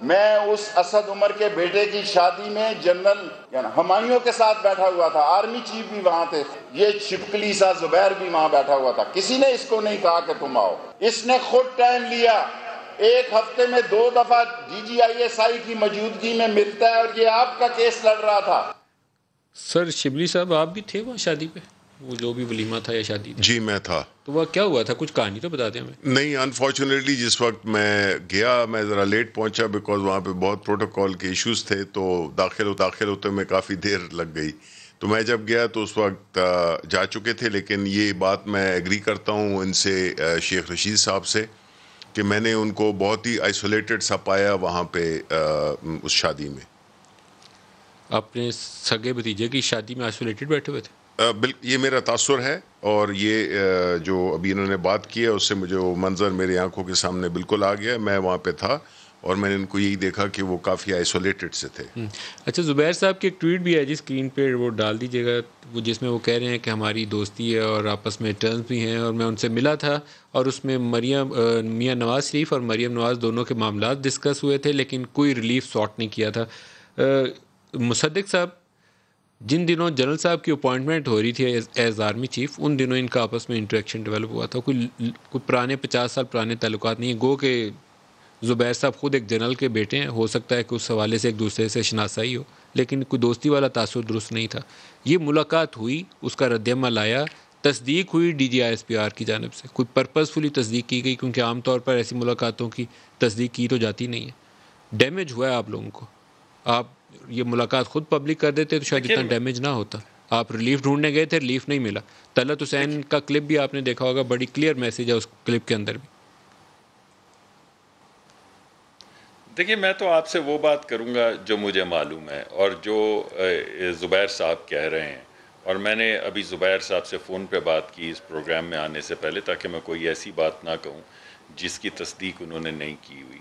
میں اس اسد عمر کے بیٹے کی شادی میں جنرل ہمایوں کے ساتھ بیٹھا ہوا تھا. آرمی چیف بھی وہاں تھے. یہ چھپکلی سا زبیر بھی وہاں بیٹھا ہوا تھا. کسی نے اس کو نہیں کہا کہ تم آؤ. اس نے خود ٹائم لیا. ایک ہفتے میں 2 دفعہ DGISI کی موجودگی میں ملتا ہے، اور یہ آپ کا کیس لڑ رہا تھا. سر شبلی صاحب آپ بھی تھے وہاں شادی پہ؟ وہ جو بھی ولیمہ تھا یا شادی تھی؟ جی میں تھا. تو وہ کیا ہوا تھا؟ کچھ کہانی تو بتا دیں ہمیں. نہیں، انفارچونیٹلی جس وقت میں گیا میں ذرا لیٹ پہنچا بیکاز وہاں پہ بہت پروٹوکول کے ایشوز تھے، تو داخل ہوتے میں کافی دیر لگ گئی. تو میں جب گیا تو اس وقت جا چکے تھے. لیکن یہ بات میں ایگری کرتا ہوں ان سے، شیخ رشید صاحب سے، کہ میں نے ان کو بہت ہی آئسولیٹڈ سا پایا وہاں پہ اس شادی میں. اپنے سگے بھتیجے کی شادی میں آئسولیٹڈ بیٹھے ہوئے تھے؟ یہ میرا تاثر ہے، اور یہ جو ابھی انہوں نے بات کی ہے اس سے مجھے وہ منظر میری آنکھوں کے سامنے بالکل آ گیا. میں وہاں پہ تھا اور میں نے ان کو یہی دیکھا کہ وہ کافی آئسولیٹڈ سے تھے. اچھا، زبیر صاحب کی ایک ٹویٹ بھی ہے جی اسکرین پہ، وہ ڈال دیجیے گا، وہ جس میں وہ کہہ رہے ہیں کہ ہماری دوستی ہے اور آپس میں ٹرمز بھی ہیں، اور میں ان سے ملا تھا اور اس میں میاں نواز شریف اور مریم نواز دونوں کے معاملات ڈسکس ہوئے تھے، لیکن کوئی ریلیف سارٹ نہیں کیا تھا. مصدق صاحب، جن دنوں جنرل صاحب کی اپوائنٹمنٹ ہو رہی تھی ایز آرمی چیف، ان دنوں ان کا آپس میں انٹریکشن ڈیولپ ہوا تھا. کوئی پرانے 50 سال پرانے تعلقات نہیں ہیں. گو کہ زبیر صاحب خود ایک جنرل کے بیٹے ہیں، ہو سکتا ہے کہ اس حوالے سے ایک دوسرے سے شناسائی ہو، لیکن کوئی دوستی والا تاثر درست نہیں تھا. یہ ملاقات ہوئی، اس کا رد عمل آیا، تصدیق ہوئی DGISPR کی جانب سے. کوئی پرپزفلی تصدیق کی گئی، کیونکہ عام طور پر ایسی ملاقاتوں کی تصدیق کی تو جاتی نہیں ہے. ڈیمیج ہوا ہے آپ لوگوں کو. آپ یہ ملاقات خود پبلک کر دیتے تو شاید اتنا ڈیمیج نہ ہوتا. آپ ریلیف ڈھونڈنے گئے تھے، ریلیف نہیں ملا. طلعت حسین کا کلپ بھی آپ نے دیکھا ہوگا، بڑی کلیئر میسیج ہے اس کلپ کے اندر بھی. دیکھیے، میں تو آپ سے وہ بات کروں گا جو مجھے معلوم ہے اور جو زبیر صاحب کہہ رہے ہیں. اور میں نے ابھی زبیر صاحب سے فون پہ بات کی اس پروگرام میں آنے سے پہلے، تاکہ میں کوئی ایسی بات نہ کہوں جس کی تصدیق انہوں نے نہیں کی ہوئی.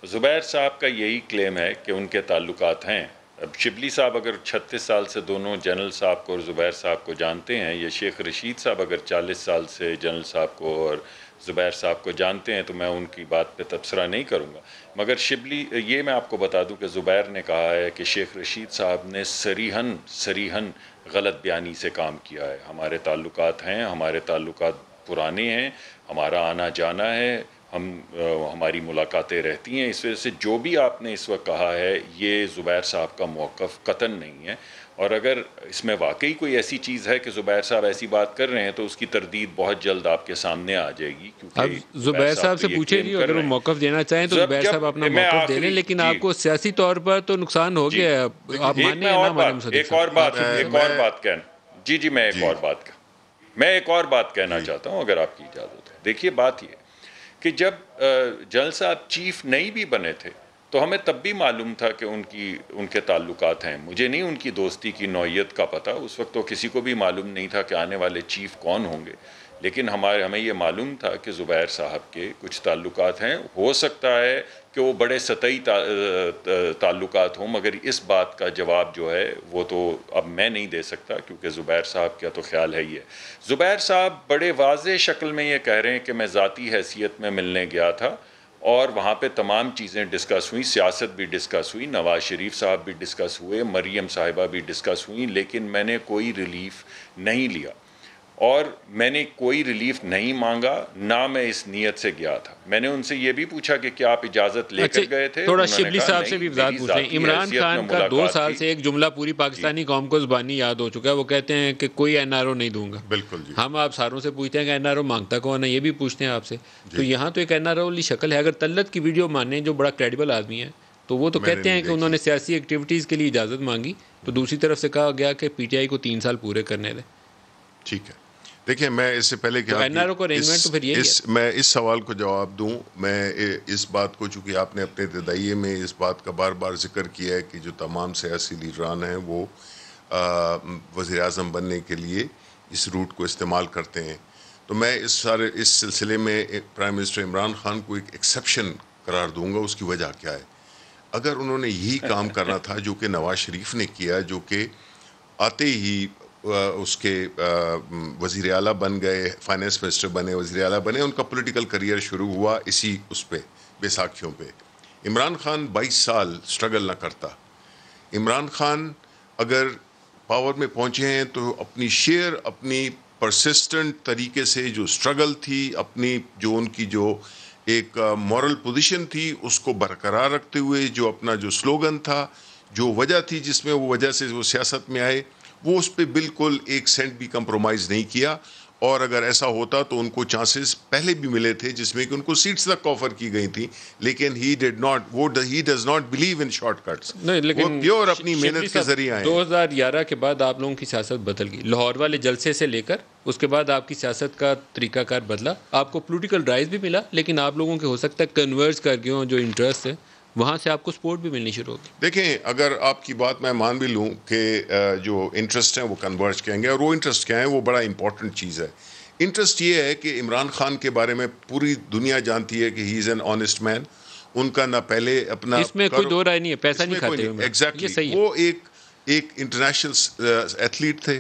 زبیر صاحب کا یہی کلیم ہے کہ ان کے تعلقات ہیں. اب شبلی صاحب اگر 36 سال سے دونوں جنرل صاحب کو اور زبیر صاحب کو جانتے ہیں، یا شیخ رشید صاحب اگر 40 سال سے جنرل صاحب کو اور زبیر صاحب کو جانتے ہیں، تو میں ان کی بات پہ تبصرہ نہیں کروں گا. مگر شبلی، یہ میں آپ کو بتا دوں کہ زبیر نے کہا ہے کہ شیخ رشید صاحب نے صریحاً غلط بیانی سے کام کیا ہے. ہمارے تعلقات ہیں، ہمارے تعلقات پرانے ہیں، ہمارا آنا جانا ہے، ہماری ملاقاتیں رہتی ہیں. اس وجہ سے جو بھی آپ نے اس وقت کہا ہے، یہ زبیر صاحب کا موقف قطعاً نہیں ہے. اور اگر اس میں واقعی کوئی ایسی چیز ہے کہ زبیر صاحب ایسی بات کر رہے ہیں، تو اس کی تردید بہت جلد آپ کے سامنے آ جائے گی. اب زبیر صاحب سے پوچھے جی، اگر وہ موقف دینا چاہیں تو زبیر صاحب اپنا موقف دے لیں، لیکن آپ کو سیاسی طور پر تو نقصان ہو گیا. آپ مانیں یا نہ مانیں. ایک اور بات کہنا جی میں ایک اور بات کہنا چاہتا ہوں اگر آپ کی اجازت ہے. دیکھیے، بات یہ کہ جب جنرل صاحب چیف نہیں بھی بنے تھے تو ہمیں تب بھی معلوم تھا کہ ان کے تعلقات ہیں. مجھے نہیں ان کی دوستی کی نوعیت کا پتہ، اس وقت تو کسی کو بھی معلوم نہیں تھا کہ آنے والے چیف کون ہوں گے. لیکن ہمیں یہ معلوم تھا کہ زبیر صاحب کے کچھ تعلقات ہیں. ہو سکتا ہے کہ وہ بڑے سطحی تعلقات ہوں، مگر اس بات کا جواب جو ہے وہ تو اب میں نہیں دے سکتا، کیونکہ زبیر صاحب کا تو خیال ہے ہی ہے۔ زبیر صاحب بڑے واضح شکل میں یہ کہہ رہے ہیں کہ میں ذاتی حیثیت میں ملنے گیا تھا اور وہاں پہ تمام چیزیں ڈسکس ہوئیں، سیاست بھی ڈسکس ہوئی، نواز شریف صاحب بھی ڈسکس ہوئے، مریم صاحبہ بھی ڈسکس ہوئیں، لیکن میں نے کوئی ریلیف نہیں لیا اور میں نے کوئی ریلیف نہیں مانگا، نہ میں اس نیت سے گیا تھا۔ میں نے ان سے یہ بھی پوچھا کہ کیا آپ اجازت لے کر گئے تھے؟ تھوڑا شبلی صاحب سے بھی وضاحت پوچھ لیں۔ عمران خان کا 2 سال سے ایک جملہ پوری پاکستانی قوم کو زبانی یاد ہو چکا ہے، وہ کہتے ہیں کہ کوئی این آر او نہیں دوں گا۔ بالکل جی، ہم آپ ساروں سے پوچھتے ہیں کہ این آر او مانگتا کون ہے، یہ بھی پوچھتے ہیں آپ سے۔ تو یہاں تو ایک این آر او والی شکل ہے۔ اگر طلعت کی ویڈیو مانیں جو بڑا کریڈیبل آدمی ہے تو وہ تو کہتے ہیں کہ انہوں نے سیاسی ایکٹیویٹیز کے لیے اجازت مانگی، تو دوسری طرف سے کہا گیا کہ پی ٹی آئی کو 3 سال پورے کرنے دیں۔ ٹھیک ہے، دیکھیں میں اس سے پہلے کہ میں اس سوال کو جواب دوں، میں اس بات کو، چونکہ آپ نے اپنے ابتدائیے میں اس بات کا بار بار ذکر کیا ہے کہ جو تمام سیاسی لیڈران ہیں وہ وزیر اعظم بننے کے لیے اس روٹ کو استعمال کرتے ہیں، تو میں اس سلسلے میں پرائم منسٹر عمران خان کو ایک ایکسیپشن قرار دوں گا۔ اس کی وجہ کیا ہے؟ اگر انہوں نے یہی کام کرنا تھا جو کہ نواز شریف نے کیا، جو کہ آتے ہی اس کے وزیر اعلیٰ بن گئے، فائنانس منسٹر بنے، وزیر اعلیٰ بنے، ان کا پولیٹیکل کریئر شروع ہوا اسی اس پہ بیساکھیوں پہ۔ عمران خان 22 سال سٹرگل نہ کرتا۔ عمران خان اگر پاور میں پہنچے ہیں تو اپنی اپنی پرسسٹنٹ طریقے سے جو سٹرگل تھی، اپنی جو ان کی جو ایک مورل پوزیشن تھی، اس کو برقرار رکھتے ہوئے جو اپنا جو سلوگن تھا، جو وجہ تھی جس میں وہ وجہ سے وہ سیاست میں آئے، وہ اس پہ بالکل 1 سینٹ بھی کمپرومائز نہیں کیا۔ اور اگر ایسا ہوتا تو ان کو چانسز پہلے بھی ملے تھے جس میں کہ ان کو سیٹس تک آفر کی گئی تھی، لیکن he does not believe in short cuts, وہ پیور اپنی محنت کے ذریعے آئے۔ 2011 کے بعد آپ لوگوں کی سیاست بدل گئی، لاہور والے جلسے سے لے کر اس کے بعد آپ کی سیاست کا طریقہ کار بدلا، آپ کو پولیٹیکل رائز بھی ملا، لیکن آپ لوگوں کے ہو سکتا ہے کنورج کر گئے ہوں جو انٹرسٹ ہے، وہاں سے آپ کو سپورٹ بھی ملنی شروع ہوگی۔ دیکھیں، اگر آپ کی بات میں مان بھی لوں کہ جو انٹرسٹ ہیں وہ کنورج کہیں گے، اور وہ انٹرسٹ کیا ہے، وہ بڑا امپورٹنٹ چیز ہے۔ انٹرسٹ یہ ہے کہ عمران خان کے بارے میں پوری دنیا جانتی ہے کہ ہی از این آنیسٹ مین، ان کا نہ پہلے اپنا، اس میں کوئی دو رائے نہیں ہے، پیسہ نہیں کھاتے۔ ایگزیکٹلی، وہ ایک انٹرنیشنل ایتھلیٹ تھے،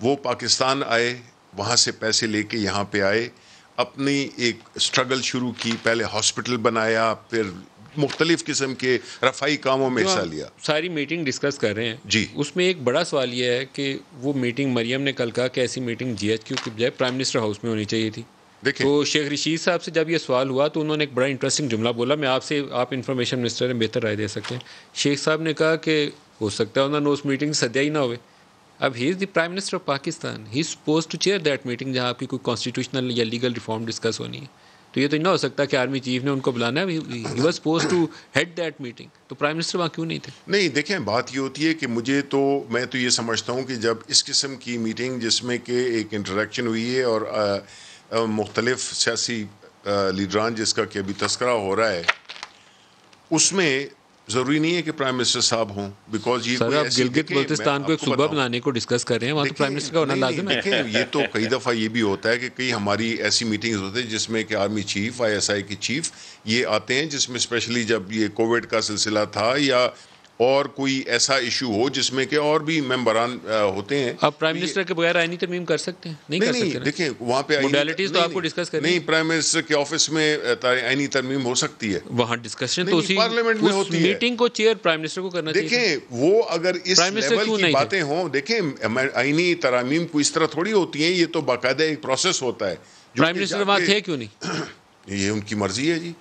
وہ پاکستان آئے، وہاں سے پیسے لے کے یہاں پہ آئے، اپنی ایک اسٹرگل شروع کی، پہلے ہاسپٹل بنایا، پھر مختلف قسم کے رفائی کاموں میں حصہ لیا۔ ساری میٹنگ ڈسکس کر رہے ہیں جی، اس میں ایک بڑا سوال یہ ہے کہ وہ میٹنگ، مریم نے کل کہا کہ ایسی میٹنگ جی ایچ کیو کے بجائے پرائم منسٹر ہاؤس میں ہونی چاہیے تھی۔ تو شیخ رشید صاحب سے جب یہ سوال ہوا تو انہوں نے ایک بڑا انٹرسٹنگ جملہ بولا، میں آپ سے، آپ انفارمیشن منسٹر ہیں، بہتر رائے دے سکتے ہیں۔ شیخ صاحب نے کہا کہ ہو سکتا ہے انہوں نے اس میٹنگ سدیا ہی نہ ہوئے۔ اب he is the prime minister of Pakistan, he is supposed to chair that meeting جہاں آپ کی کوئی کانسٹیٹیوشنل یا لیگل ریفارم ڈسکس ہونی ہے۔ تو یہ تو نہیں ہو سکتا کہ آرمی چیف نے ان کو بلانا ہے، he was suppose to head that meeting, تو پرائم منسٹر وہاں کیوں نہیں تھے؟ نہیں، دیکھیں، بات یہ ہوتی ہے کہ میں تو یہ سمجھتا ہوں کہ جب اس قسم کی میٹنگ جس میں کہ ایک انٹریکشن ہوئی ہے اور مختلف سیاسی لیڈران جس کا کہ ابھی تذکرہ ہو رہا ہے، اس میں ضروری نہیں ہے کہ پرائم منسٹر صاحب ہوں، بیکاز یہ سر آپ گلگت بلتستان کو ایک صوبہ بنانے کو ڈسکس کر رہے ہیں، وہاں تو پرائم منسٹر کا ہونا لازم ہے۔ دیکھیں، یہ تو کئی دفعہ یہ بھی ہوتا ہے کہ کئی ہماری ایسی میٹنگز ہوتی ہیں جس میں کہ آرمی چیف، ISI کی چیف یہ آتے ہیں، جس میں اسپیشلی جب یہ کووڈ کا سلسلہ تھا یا اور کوئی ایسا ایشو ہو جس میں کہ اور بھی ممبران ہوتے ہیں۔ آپ پرائم منسٹر کے بغیر آئینی ترمیم کر سکتے ہیں؟ نہیں کر سکتے۔ دیکھیں، وہاں پہ موڈیلٹیز تو آپ کو ڈسکس کرنی ہے۔ نہیں، پرائم منسٹر کے آفس میں آئینی ترمیم ہو سکتی ہے، وہاں ڈسکشن تو اسی پارلیمنٹ میں ہوتی ہے۔ میٹنگ کو چیئر پرائم منسٹر کو کرنا چاہیے۔ دیکھیں، وہ اگر اس لیول کی باتیں ہوں، دیکھیں آئینی ترامیم کو اس طرح تھوڑی ہوتی ہیں، یہ تو باقاعدہ ایک پروسیس ہوتا ہے۔ پرائم منسٹر وہاں تھے کیوں نہیں؟ یہ ان کی مرضی ہے جی،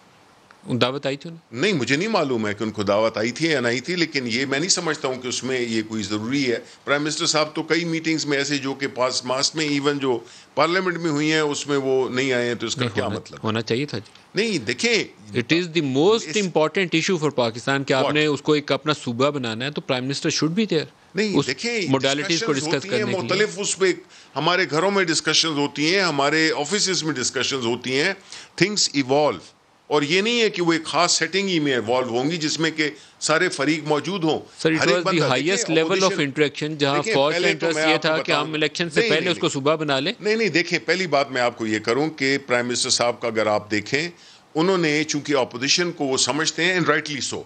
دعوت آئی تھی انہیں؟ نہیں، مجھے نہیں معلوم ہے کہ ان کو دعوت آئی تھی یا نہیں تھی، لیکن یہ میں نہیں سمجھتا ہوں کہ اس میں یہ کوئی ضروری ہے۔ پرائم منسٹر صاحب تو کئی میٹنگز میں ایسے جو کہ پاس میں ایون جو پارلیمنٹ میں ہوئی ہیں اس میں وہ نہیں آئے ہیں، تو اس کا کیا مطلب؟ ہونا چاہیے تھا جی۔ نہیں، دیکھیں، it is the most important issue for Pakistan کہ آپ نے اس کو ایک اپنا صوبہ بنانا ہے، تو prime minister should be there. نہیں، دیکھیں، موڈیلٹیز کو ڈسکس کرنے کے لیے مختلف اس پہ ہمارے گھروں میں ڈسکشنز ہوتی ہیں، ہمارے آفیسز میں ڈسکشنز ہوتی ہیں، تھنگس ایوالو، اور یہ نہیں ہے کہ وہ ایک خاص سیٹنگ ہی میں ایوالو ہوں گی جس میں کہ سارے فریق موجود ہوں۔ Sir it was the highest level of interaction, جہاں فوج کا انٹرسٹ یہ تھا کہ ہم الیکشن سے پہلے اس کو صوبہ بنا لیں۔ نہیں، دیکھیں، پہلی بات میں آپ کو یہ کروں کہ پرائم منسٹر صاحب کا اگر آپ دیکھیں، انہوں نے چونکہ اپوزیشن کو وہ سمجھتے ہیں اینڈ رائٹلی سو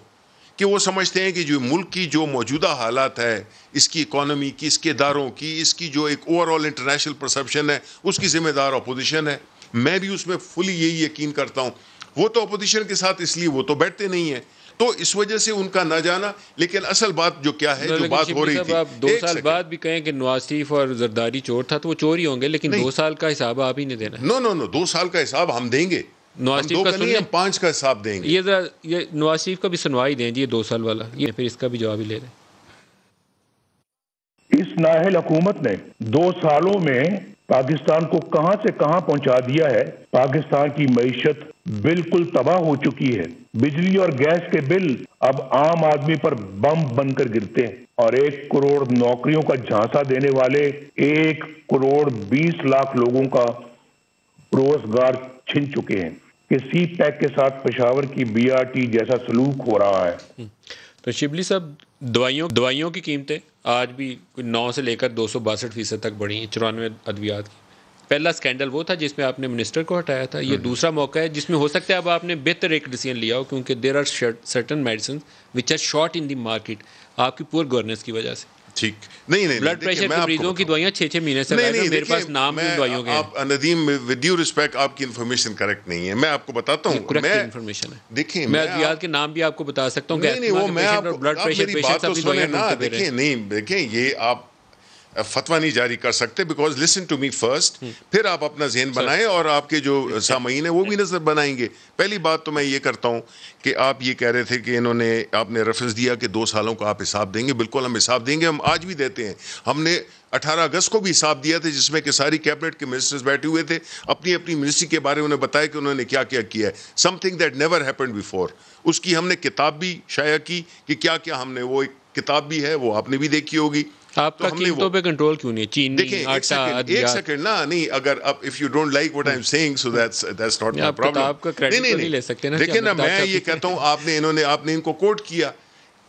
کہ وہ سمجھتے ہیں کہ جو ملک کی جو موجودہ حالات ہے اس کی اکانومی کی اس کے اداروں کی اس کی جو ایک اوور آل انٹرنیشنل پرسپشن ہے اس کی ذمہ دار اپوزیشن ہے. میں بھی اس میں فلی یہی یقین کرتا ہوں. وہ تو اپوزیشن کے ساتھ اس لیے وہ تو بیٹھتے نہیں ہیں تو اس وجہ سے ان کا نہ جانا. لیکن اصل بات جو کیا ہے جو بات ہو رہی تھی آپ 2 سال بعد بھی کہیں کہ نواز شریف اور زرداری چور تھا تو وہ چور ہی ہوں گے لیکن 2 سال کا حساب آپ ہی نہیں دینا. نو 2 سال کا حساب ہم دیں گے. نواز شریف کا نہیں ہم 5 کا حساب دیں گے. یہ نواز شریف کا بھی سنوائی دیں جی 2 سال والا یہ پھر اس کا بھی جواب ہی لے لیں. اس نااہل حکومت نے 2 سالوں میں پاکستان کو کہاں سے کہاں پہنچا دیا ہے. پاکستان کی معیشت بالکل تباہ ہو چکی ہے. بجلی اور گیس کے بل اب عام آدمی پر بم بن کر گرتے ہیں اور 1 کروڑ نوکریوں کا جھانسا دینے والے 1 کروڑ 20 لاکھ لوگوں کا روزگار چھن چکے ہیں کہ سی پیک کے ساتھ پشاور کی BRT جیسا سلوک ہو رہا ہے. تو شبلی صاحب دوائیوں کی قیمتیں آج بھی 9 سے لے کر 262% تک بڑھی ہیں 94 ادویات کی. پہلا سکینڈل وہ تھا جس میں آپ نے منسٹر کو ہٹایا تھا. یہ دوسرا موقع ہے جس میں ہو سکتا ہے اب آپ نے بہتر ایک ڈیسیژن لیا ہو کیونکہ there are certain medicines which are short in the market آپ کی پور گورننس کی وجہ سے. ٹھیک نہیں بلڈ پریشر کے مریضوں کی دوائیاں 6 مہینے سے میرے پاس نام بھی دوائیوں کے ہیں. آپ ندیم ود ڈیو ریسپیکٹ آپ کی انفارمیشن کریکٹ نہیں ہے. میں آپ کو بتاتا ہوں کریکٹ انفارمیشن ہے. دیکھیں میں ادویات کے نام بھی آپ کو بتا سکتا ہوں. نہیں وہ میں بلڈ پریشر پیشنٹس اپنی دوائیاں دیکھیں یہ آپ فتویٰ نہیں جاری کر سکتے because listen to me first. پھر آپ اپنا ذہن بنائیں اور آپ کے جو سامعین ہیں وہ بھی نظر بنائیں گے. پہلی بات تو میں یہ کرتا ہوں کہ آپ یہ کہہ رہے تھے کہ آپ نے ریفرنس دیا کہ 2 سالوں کا آپ حساب دیں گے. بالکل ہم حساب دیں گے. ہم آج بھی دیتے ہیں. ہم نے 18 اگست کو بھی حساب دیا تھا جس میں کہ ساری کیبنٹ کے منسٹرز بیٹھے ہوئے تھے اپنی منسٹری کے بارے میں انہیں بتایا کہ انہوں نے کیا کیا کیا ہے. Something that never happened before. اس کی ہم نے کتاب بھی شائع کی کہ کیا کیا ہم نے. وہ ایک کتاب بھی ہے وہ آپ نے بھی دیکھی ہوگی. آپ کا قیمتوں پہ کنٹرول کیوں نہیں؟ چینی آٹا ایک سیکنڈ نا نہیں اگر اب if you don't like what I'm saying so that's not my problem. آپ کا کریڈٹ نہیں لے سکتے نا. لیکن نا میں یہ کہتا ہوں آپ نے ان کو کوٹ کیا.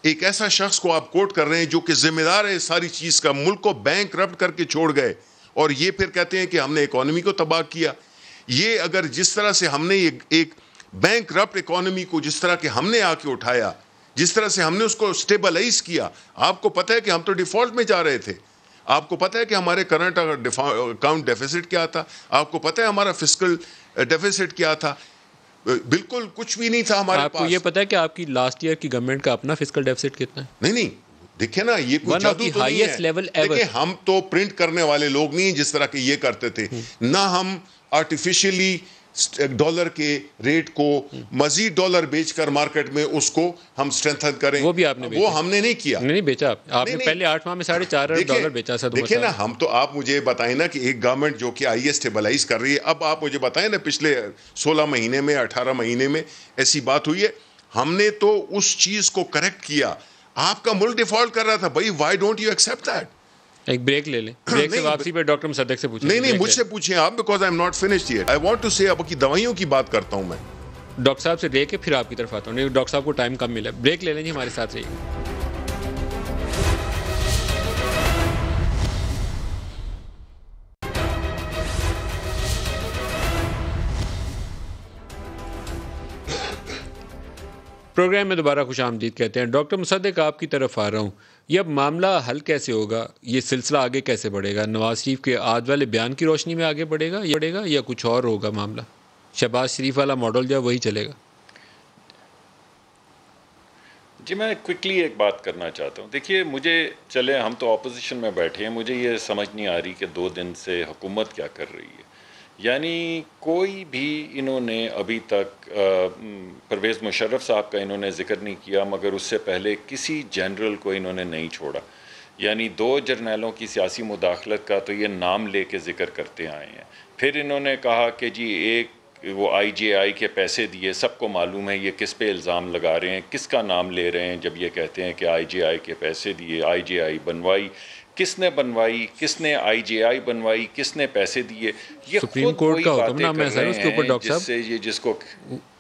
ایک ایسا شخص کو آپ کوٹ کر رہے ہیں جو کہ ذمہ دار ہے ساری چیز کا. ملک کو بینک کرپٹ کر کے چھوڑ گئے اور یہ پھر کہتے ہیں کہ ہم نے اکانومی کو تباہ کیا. یہ اگر جس طرح سے ہم نے ایک بینک کرپٹ اکانومی کو جس طرح کہ ہم نے آ کے اٹھایا جس طرح سے ہم نے اس کو اسٹیبلائز کیا. آپ کو پتہ ہے کہ ہم تو ڈیفالٹ میں جا رہے تھے. آپ کو پتہ ہے کہ ہمارے کرنٹ اکاؤنٹ ڈیفیسٹ کیا تھا. آپ کو پتہ ہے ہمارا فسکل ڈیفیسٹ کیا تھا. بالکل کچھ بھی نہیں تھا ہمارے پاس. آپ کو یہ پتہ ہے کہ آپ کی لاسٹ ایئر کی گورنمنٹ کا اپنا فسکل ڈیفیسٹ کتنا ہے؟ نہیں دیکھیں نا یہ کوئی جادو تو نہیں ہے. دیکھیں ہم تو پرنٹ کرنے والے لوگ نہیں جس طرح کہ یہ کرتے تھے. نہ ہم آرٹیفیشلی ڈالر کے ریٹ کو مزید ڈالر بیچ کر مارکیٹ میں اس کو ہم اسٹرینتھن کریں. وہ بھی آپ نے وہ ہم نے نہیں کیا. نہیں بیچا. آپ نے پہلے 8 ماہ میں $4.5 ارب بیچا. دیکھیں نا ہم تو آپ مجھے بتائیں نا کہ ایک گورنمنٹ جو کہ آئی اسٹیبلائز کر رہی ہے. اب آپ مجھے بتائیں نا پچھلے 16 مہینے میں 18 مہینے میں ایسی بات ہوئی ہے. ہم نے تو اس چیز کو کریکٹ کیا. آپ کا ملک ڈیفالٹ کر رہا تھا. بھائی why don't you accept that? ایک بریک لے لیں. بریک سے واپسی پہ ڈاکٹر مصدق سے پوچھیں. نہیں مجھ سے پوچھیں آپ because I am not finished yet. I want to say اب کی دوائیوں کی بات کرتا ہوں میں. ڈاکٹر صاحب سے لے کے پھر آپ کی طرف آتا ہوں. نہیں ڈاکٹر صاحب کو ٹائم کم ملا. بریک لے لیں جی. ہمارے ساتھ رہیے. پروگرام میں دوبارہ خوش آمدید کہتے ہیں. ڈاکٹر مصدق آپ کی طرف آ رہا ہوں. یہ اب معاملہ حل کیسے ہوگا؟ یہ سلسلہ آگے کیسے بڑھے گا؟ نواز شریف کے آج والے بیان کی روشنی میں آگے بڑھے گا یا کچھ اور ہوگا معاملہ؟ شہباز شریف والا ماڈل جو ہے وہی چلے گا؟ جی میں کوئکلی ایک بات کرنا چاہتا ہوں. دیکھیے چلے ہم تو اپوزیشن میں بیٹھے ہیں. مجھے یہ سمجھ نہیں آ رہی کہ 2 دن سے حکومت کیا کر رہی ہے. یعنی کوئی بھی انہوں نے ابھی تک پرویز مشرف صاحب کا انہوں نے ذکر نہیں کیا مگر اس سے پہلے کسی جنرل کو انہوں نے نہیں چھوڑا. یعنی 2 جرنیلوں کی سیاسی مداخلت کا تو یہ نام لے کے ذکر کرتے آئے ہیں. پھر انہوں نے کہا کہ جی ایک وہ IGI کے پیسے دیے. سب کو معلوم ہے یہ کس پہ الزام لگا رہے ہیں, کس کا نام لے رہے ہیں جب یہ کہتے ہیں کہ IGI کے پیسے دیے. IGI بنوائی کس نے بنوائی, کس نے IGI بنوائی, کس نے پیسے دیے. یہ سپریم کورٹ کا حکم نامہ ہے سر اس کے اوپر. ڈاکٹر صاحب جس کو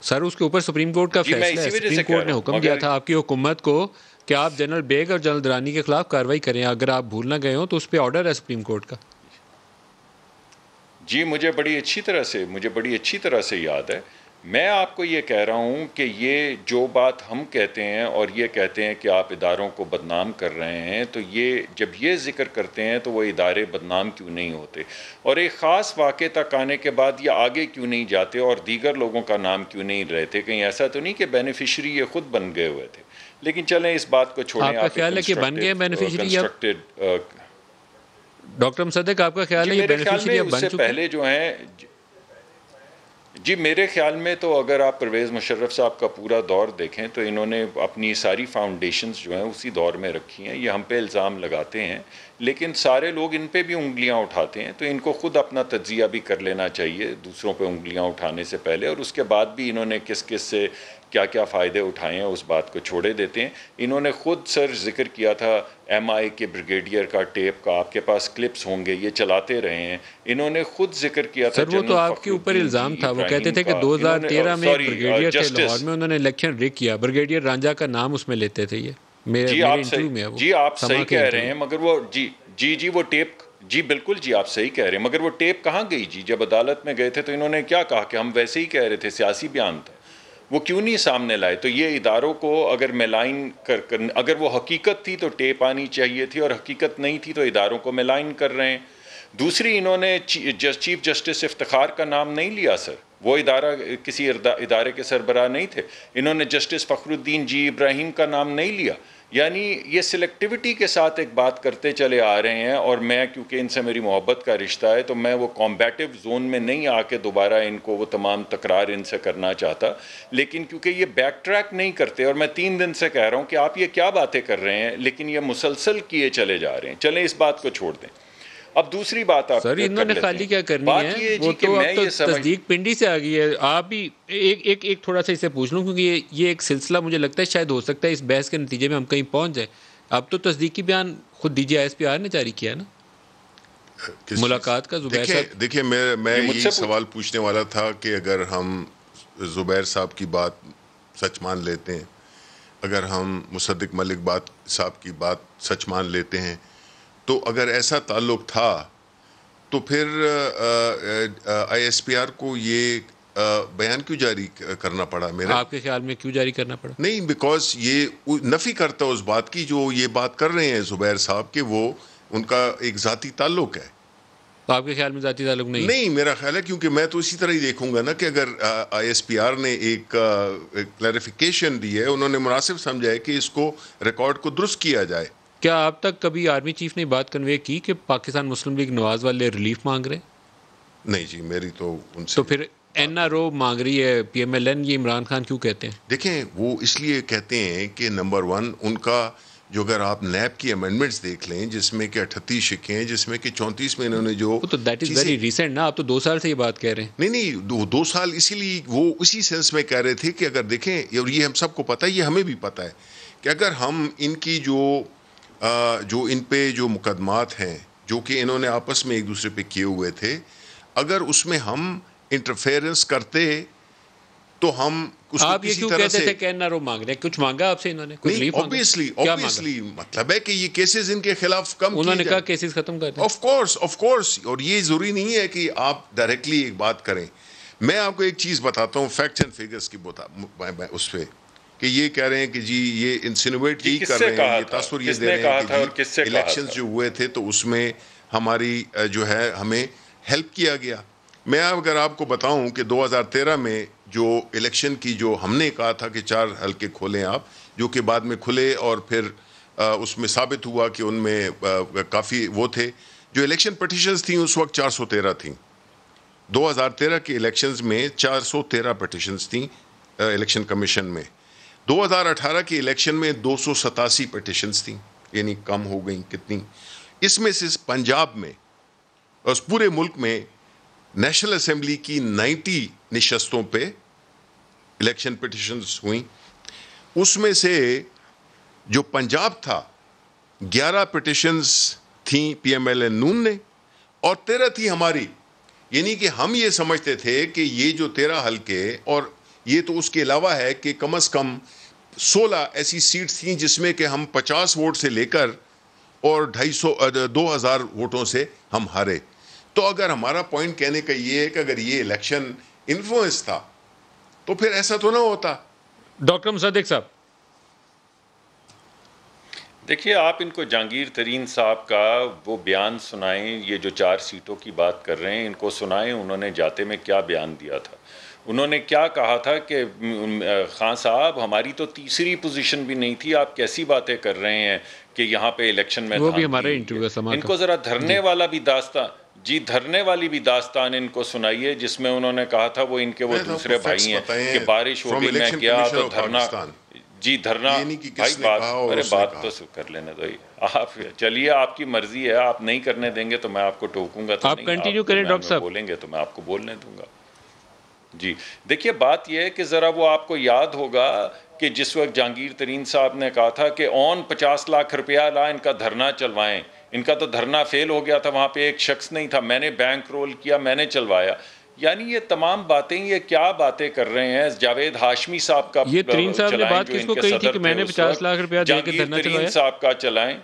سر اس کے اوپر سپریم کورٹ کا فیصلہ ہے. سپریم کورٹ نے حکم دیا تھا آپ کی حکومت کو کہ آپ جنرل بیگ اور جنرل درانی کے خلاف کارروائی کریں. اگر آپ بھول نہ گئے ہوں تو اس پہ آرڈر ہے سپریم کورٹ کا. جی مجھے بڑی اچھی طرح سے یاد ہے. میں آپ کو یہ کہہ رہا ہوں کہ یہ جو بات ہم کہتے ہیں اور یہ کہتے ہیں کہ آپ اداروں کو بدنام کر رہے ہیں، تو یہ جب یہ ذکر کرتے ہیں تو وہ ادارے بدنام کیوں نہیں ہوتے، اور ایک خاص واقعے تک آنے کے بعد یہ آگے کیوں نہیں جاتے اور دیگر لوگوں کا نام کیوں نہیں رہتے؟ کہیں ایسا تو نہیں کہ بینیفیشری یہ خود بن گئے ہوئے تھے؟ لیکن چلیں اس بات کو چھوڑیں. آپ کا خیال ہے کہ بن گئے بینیفیشری؟ ڈاکٹر مصدق آپ کا خیال ہے یہ بینیفیشری اب بن چکے؟ پہلے جو ہیں جی میرے خیال میں تو اگر آپ پرویز مشرف صاحب کا پورا دور دیکھیں تو انہوں نے اپنی ساری فاؤنڈیشنز جو ہیں اسی دور میں رکھی ہیں. یہ ہم پہ الزام لگاتے ہیں لیکن سارے لوگ ان پہ بھی انگلیاں اٹھاتے ہیں، تو ان کو خود اپنا تجزیہ بھی کر لینا چاہیے دوسروں پہ انگلیاں اٹھانے سے پہلے، اور اس کے بعد بھی انہوں نے کس کس سے کیا کیا فائدے اٹھائے ہیں اس بات کو چھوڑے دیتے ہیں. انہوں نے خود سر ذکر کیا تھا ایم آئی کے بریگیڈیئر کا ٹیپ کا، آپ کے پاس کلپس ہوں گے، یہ چلاتے رہے ہیں. انہوں نے خود ذکر کیا تھا. سر وہ تو آپ کے اوپر الزام تھا، وہ کہتے تھے کہ 2013 میں بریگیڈیئر تھے لاہور میں، انہوں نے الیکشن ریگ کیا، بریگیڈیئر رانجھا کا نام اس میں لیتے تھے. یہ جی آپ صحیح کہہ رہے ہیں، مگر وہ جی وہ ٹیپ، جی بالکل جی آپ صحیح کہہ رہے ہیں، مگر وہ ٹیپ کہاں گئی؟ جی جب عدالت میں گئے تھے تو انہوں نے کیا کہا کہ ہم ویسے ہی کہہ رہے تھے، سیاسی بیان تھا، وہ کیوں نہیں سامنے لائے؟ تو یہ اداروں کو اگر ملائن اگر وہ حقیقت تھی تو ٹیپ آنی چاہیے تھی، اور حقیقت نہیں تھی تو اداروں کو ملائن کر رہے ہیں. دوسری انہوں نے چیف جسٹس افتخار کا نام نہیں لیا سر، وہ ادارہ کسی ادارے کے سربراہ نہیں تھے. انہوں نے جسٹس فخر الدین جی ابراہیم کا نام نہیں لیا. یعنی یہ سلیکٹیوٹی کے ساتھ ایک بات کرتے چلے آ رہے ہیں، اور میں کیونکہ ان سے میری محبت کا رشتہ ہے تو میں وہ کمبیٹیو زون میں نہیں آ کے دوبارہ ان کو وہ تمام تکرار ان سے کرنا چاہتا، لیکن کیونکہ یہ بیک ٹریک نہیں کرتے، اور میں 3 دن سے کہہ رہا ہوں کہ آپ یہ کیا باتیں کر رہے ہیں، لیکن یہ مسلسل کیے چلے جا رہے ہیں. چلیں اس بات کو چھوڑ دیں. اب دوسری بات آپ سر انہوں نے خالی کیا کرنی ہے، وہ تو اب تو تصدیق پنڈی سے آ گئی ہے. آپ بھی ایک تھوڑا سا اسے پوچھ لوں، کیونکہ یہ ایک سلسلہ مجھے لگتا ہے شاید ہو سکتا ہے اس بحث کے نتیجے میں ہم کہیں پہنچ جائیں. اب تو تصدیقی بیان خود D G I S P R نے جاری کیا نا ملاقات کا. زبیر صاحب دیکھیں میں یہی سوال پوچھنے والا تھا کہ اگر ہم زبیر صاحب کی بات سچ مان لیتے ہیں، اگر ہم مصدق ملک صاحب کی بات سچ مان لیتے ہیں، تو اگر ایسا تعلق تھا تو پھر آئی ایس پی آر کو یہ بیان کیوں جاری کرنا پڑا؟ میرا آپ کے خیال میں کیوں جاری کرنا پڑا؟ نہیں، بیکاز یہ نفی کرتا اس بات کی جو یہ بات کر رہے ہیں زبیر صاحب کہ وہ ان کا ایک ذاتی تعلق ہے. آپ کے خیال میں ذاتی تعلق نہیں؟ میرا خیال ہے، کیونکہ میں تو اسی طرح ہی دیکھوں گا نا کہ اگر آئی ایس پی آر نے ایک کلیریفیکیشن دی ہے، انہوں نے مناسب سمجھا ہے کہ اس کو ریکارڈ کو درست کیا جائے. کیا آپ تک کبھی آرمی چیف نے بات کنوے کی کہ پاکستان مسلم لیگ نواز والے ریلیف مانگ رہے ہیں؟ نہیں جی، میری تو ان سے. تو پھر این آر او مانگ رہی ہے، پی ایم ایل این، یہ عمران خان کیوں کہتے ہیں؟ دیکھیں وہ اس لیے کہتے ہیں کہ نمبر 1 ان کا جو، اگر آپ نیب کی امینڈمنٹس دیکھ لیں جس میں کہ 38 شکیں ہیں، جس میں کہ 34 میں انہوں نے جو تو دیٹ از ویری ریسنٹ نا، آپ تو 2 سال سے یہ بات کہہ رہے ہیں. نہیں 2 سال، اسی لیے وہ اسی سینس میں کہہ رہے تھے کہ اگر دیکھیں، اور یہ ہم سب کو پتہ ہے، یہ ہمیں بھی پتہ ہے کہ اگر ہم ان کی جو ان پہ جو مقدمات ہیں جو کہ انہوں نے آپس میں ایک دوسرے پہ کیے ہوئے تھے، اگر اس میں ہم انٹرفیئرنس کرتے تو ہم اس کو کسی طرح سے. آپ یہ کیوں کہتے تھے کہ این آر او مانگ رہے ہیں؟ کچھ مانگا آپ سے انہوں نے؟ نہیں، obviously مطلب ہے کہ یہ کیسز ان کے خلاف کم انہوں نے کہا کیسز ختم کر دیں. آف کورس، اور یہ ضروری نہیں ہے کہ آپ ڈائریکٹلی ایک بات کریں. میں آپ کو ایک چیز بتاتا ہوں فیکٹس اینڈ فگرس کی اس پہ، کہ یہ کہہ رہے ہیں کہ جی یہ انسینویٹ یہی کر رہے ہیں، یہ تاثر یہ دے رہے ہیں کہ جی الیکشنز جو ہوئے تھے تو اس میں ہماری جو ہے ہمیں ہیلپ کیا گیا. میں اگر آپ کو بتاؤں کہ 2013 میں جو الیکشن کی جو ہم نے کہا تھا کہ 4 حلقے کھولیں آپ، جو کہ بعد میں کھلے، اور پھر اس میں ثابت ہوا کہ ان میں کافی وہ تھے. جو الیکشن پٹیشنز تھیں اس وقت 413 تھیں. 2013 کے الیکشنز میں 413 پٹیشنز تھیں الیکشن کمیشن میں. 2018 کے الیکشن میں 287 پٹیشنز تھیں، یعنی کم ہو گئیں کتنی. اس میں سے پنجاب میں اور پورے ملک میں نیشنل اسمبلی کی 90 نشستوں پہ الیکشن پٹیشنز ہوئیں. اس میں سے جو پنجاب تھا 11 پٹیشنز تھیں پی ایم ایل این نون نے، اور 13 تھی ہماری. یعنی کہ ہم یہ سمجھتے تھے کہ یہ جو 13 حلقے، اور یہ تو اس کے علاوہ ہے کہ کم از کم 16 ایسی سیٹس تھیں جس میں کہ ہم 50 ووٹ سے لے کر اور 2000 ووٹوں سے ہم ہارے. تو اگر ہمارا پوائنٹ کہنے کا یہ ہے کہ اگر یہ الیکشن انفلوئنس تھا تو پھر ایسا تو نہ ہوتا. ڈاکٹر مصدق صاحب دیکھیے آپ ان کو جہانگیر ترین صاحب کا وہ بیان سنائیں, یہ جو 4 سیٹوں کی بات کر رہے ہیں ان کو سنائیں, انہوں نے جاتے میں کیا بیان دیا تھا. انہوں نے کیا کہا تھا کہ خان صاحب ہماری تو تیسری پوزیشن بھی نہیں تھی, آپ کیسی باتیں کر رہے ہیں کہ یہاں پہ الیکشن میں وہ بھی ہمارے انٹرویو سما ان کو ذرا دھرنے والا بھی داستان دھرنے والی بھی داستان ان کو سنائیے جس میں انہوں نے کہا تھا وہ ان کے وہ دوسرے بھائی ہیں کہ بارش ہو گئی میں گیا تو دھرنا دھرنا بھائی بات تو کر لینے دو. آپ چلیے آپ کی مرضی ہے, آپ نہیں کرنے دیں گے تو میں آپ کو ٹوکوں گا, تو آپ کنٹینیو کریں ڈاکٹر صاحب, بولیں گے تو میں آپ کو بولنے دوں گا. جی دیکھیے بات یہ ہے کہ ذرا وہ آپ کو یاد ہوگا کہ جس وقت جہانگیر ترین صاحب نے کہا تھا کہ 50 لاکھ روپیہ لا ان کا دھرنا چلوائیں, ان کا تو دھرنا فیل ہو گیا تھا, وہاں پہ ایک شخص نہیں تھا, میں نے بینک رول کیا, میں نے چلوایا. یعنی یہ تمام باتیں یہ کیا باتیں کر رہے ہیں. جاوید ہاشمی صاحب کا یہ ترین صاحب نے بات کس کو کہی تھی کہ میں نے 50 لاکھ روپیہ دے کے دھرنا چلوایا؟ ترین صاحب کا چلائیں.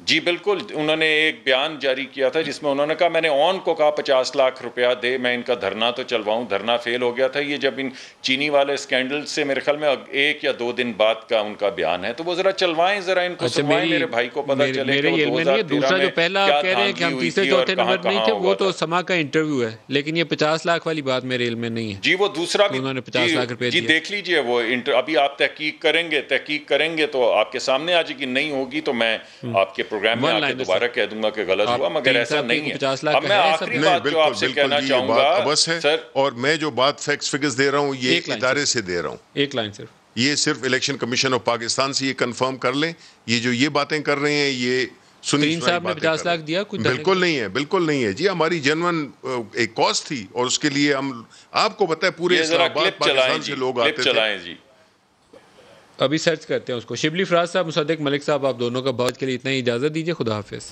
جی بالکل, انہوں نے ایک بیان جاری کیا تھا جس میں انہوں نے کہا میں نے کو کہا 50 لاکھ روپیہ دے میں ان کا دھرنا تو چلواؤں, دھرنا فیل ہو گیا تھا. یہ جب ان چینی والے اسکینڈل سے میرے خیال میں 1 یا 2 دن بعد کا ان کا بیان ہے, تو وہ ذرا چلوائیں, ذرا ان کو سنوائیں, میرے بھائی کو پتہ چلے کہ وہ 2013 جو پہلا آپ کہہ رہے ہیں کہ ہم تیسرے چوتھے نمبر نہیں تھے, وہ تو سما کا انٹرویو ہے, لیکن یہ 50 لاکھ والی بات میرے علم میں نہیں ہے. جی وہ دوسرا بھی انہوں نے 50 لاکھ روپے جی دیکھ لیجئے, وہ ابھی آپ تحقیق کریں گے تو آپ کے سامنے آ جائے گی. نہیں ہوگی تو میں آپ کے پروگرام میں آ کے دوبارہ کہہ دوں گا کہ غلط ہوا, مگر ایسا نہیں ہے. اب میں آخری بات جو آپ سے کہنا چاہوں گا سر, اور میں جو بات فیکٹس فگرز دے رہا ہوں یہ ادارے سے دے رہا ہوں, ایک لائن صرف, یہ صرف الیکشن کمیشن آف پاکستان سے یہ کنفرم کر لیں, یہ جو یہ باتیں کر رہے ہیں یہ ترین صاحب نے 50 لاکھ دیا کچھ؟ بالکل نہیں ہے, بالکل نہیں ہے جی. ہماری جنون ایک کاز تھی اور اس کے لیے ہم آپ کو پتہ ہے پورے اسلام آباد پاکستان سے لوگ آتے تھے. ابھی سرچ کرتے ہیں اس کو. شبلی فراز صاحب, مصدق ملک صاحب, آپ دونوں کا بہت کے لیے اتنا ہی اجازت دیجیے. خدا حافظ.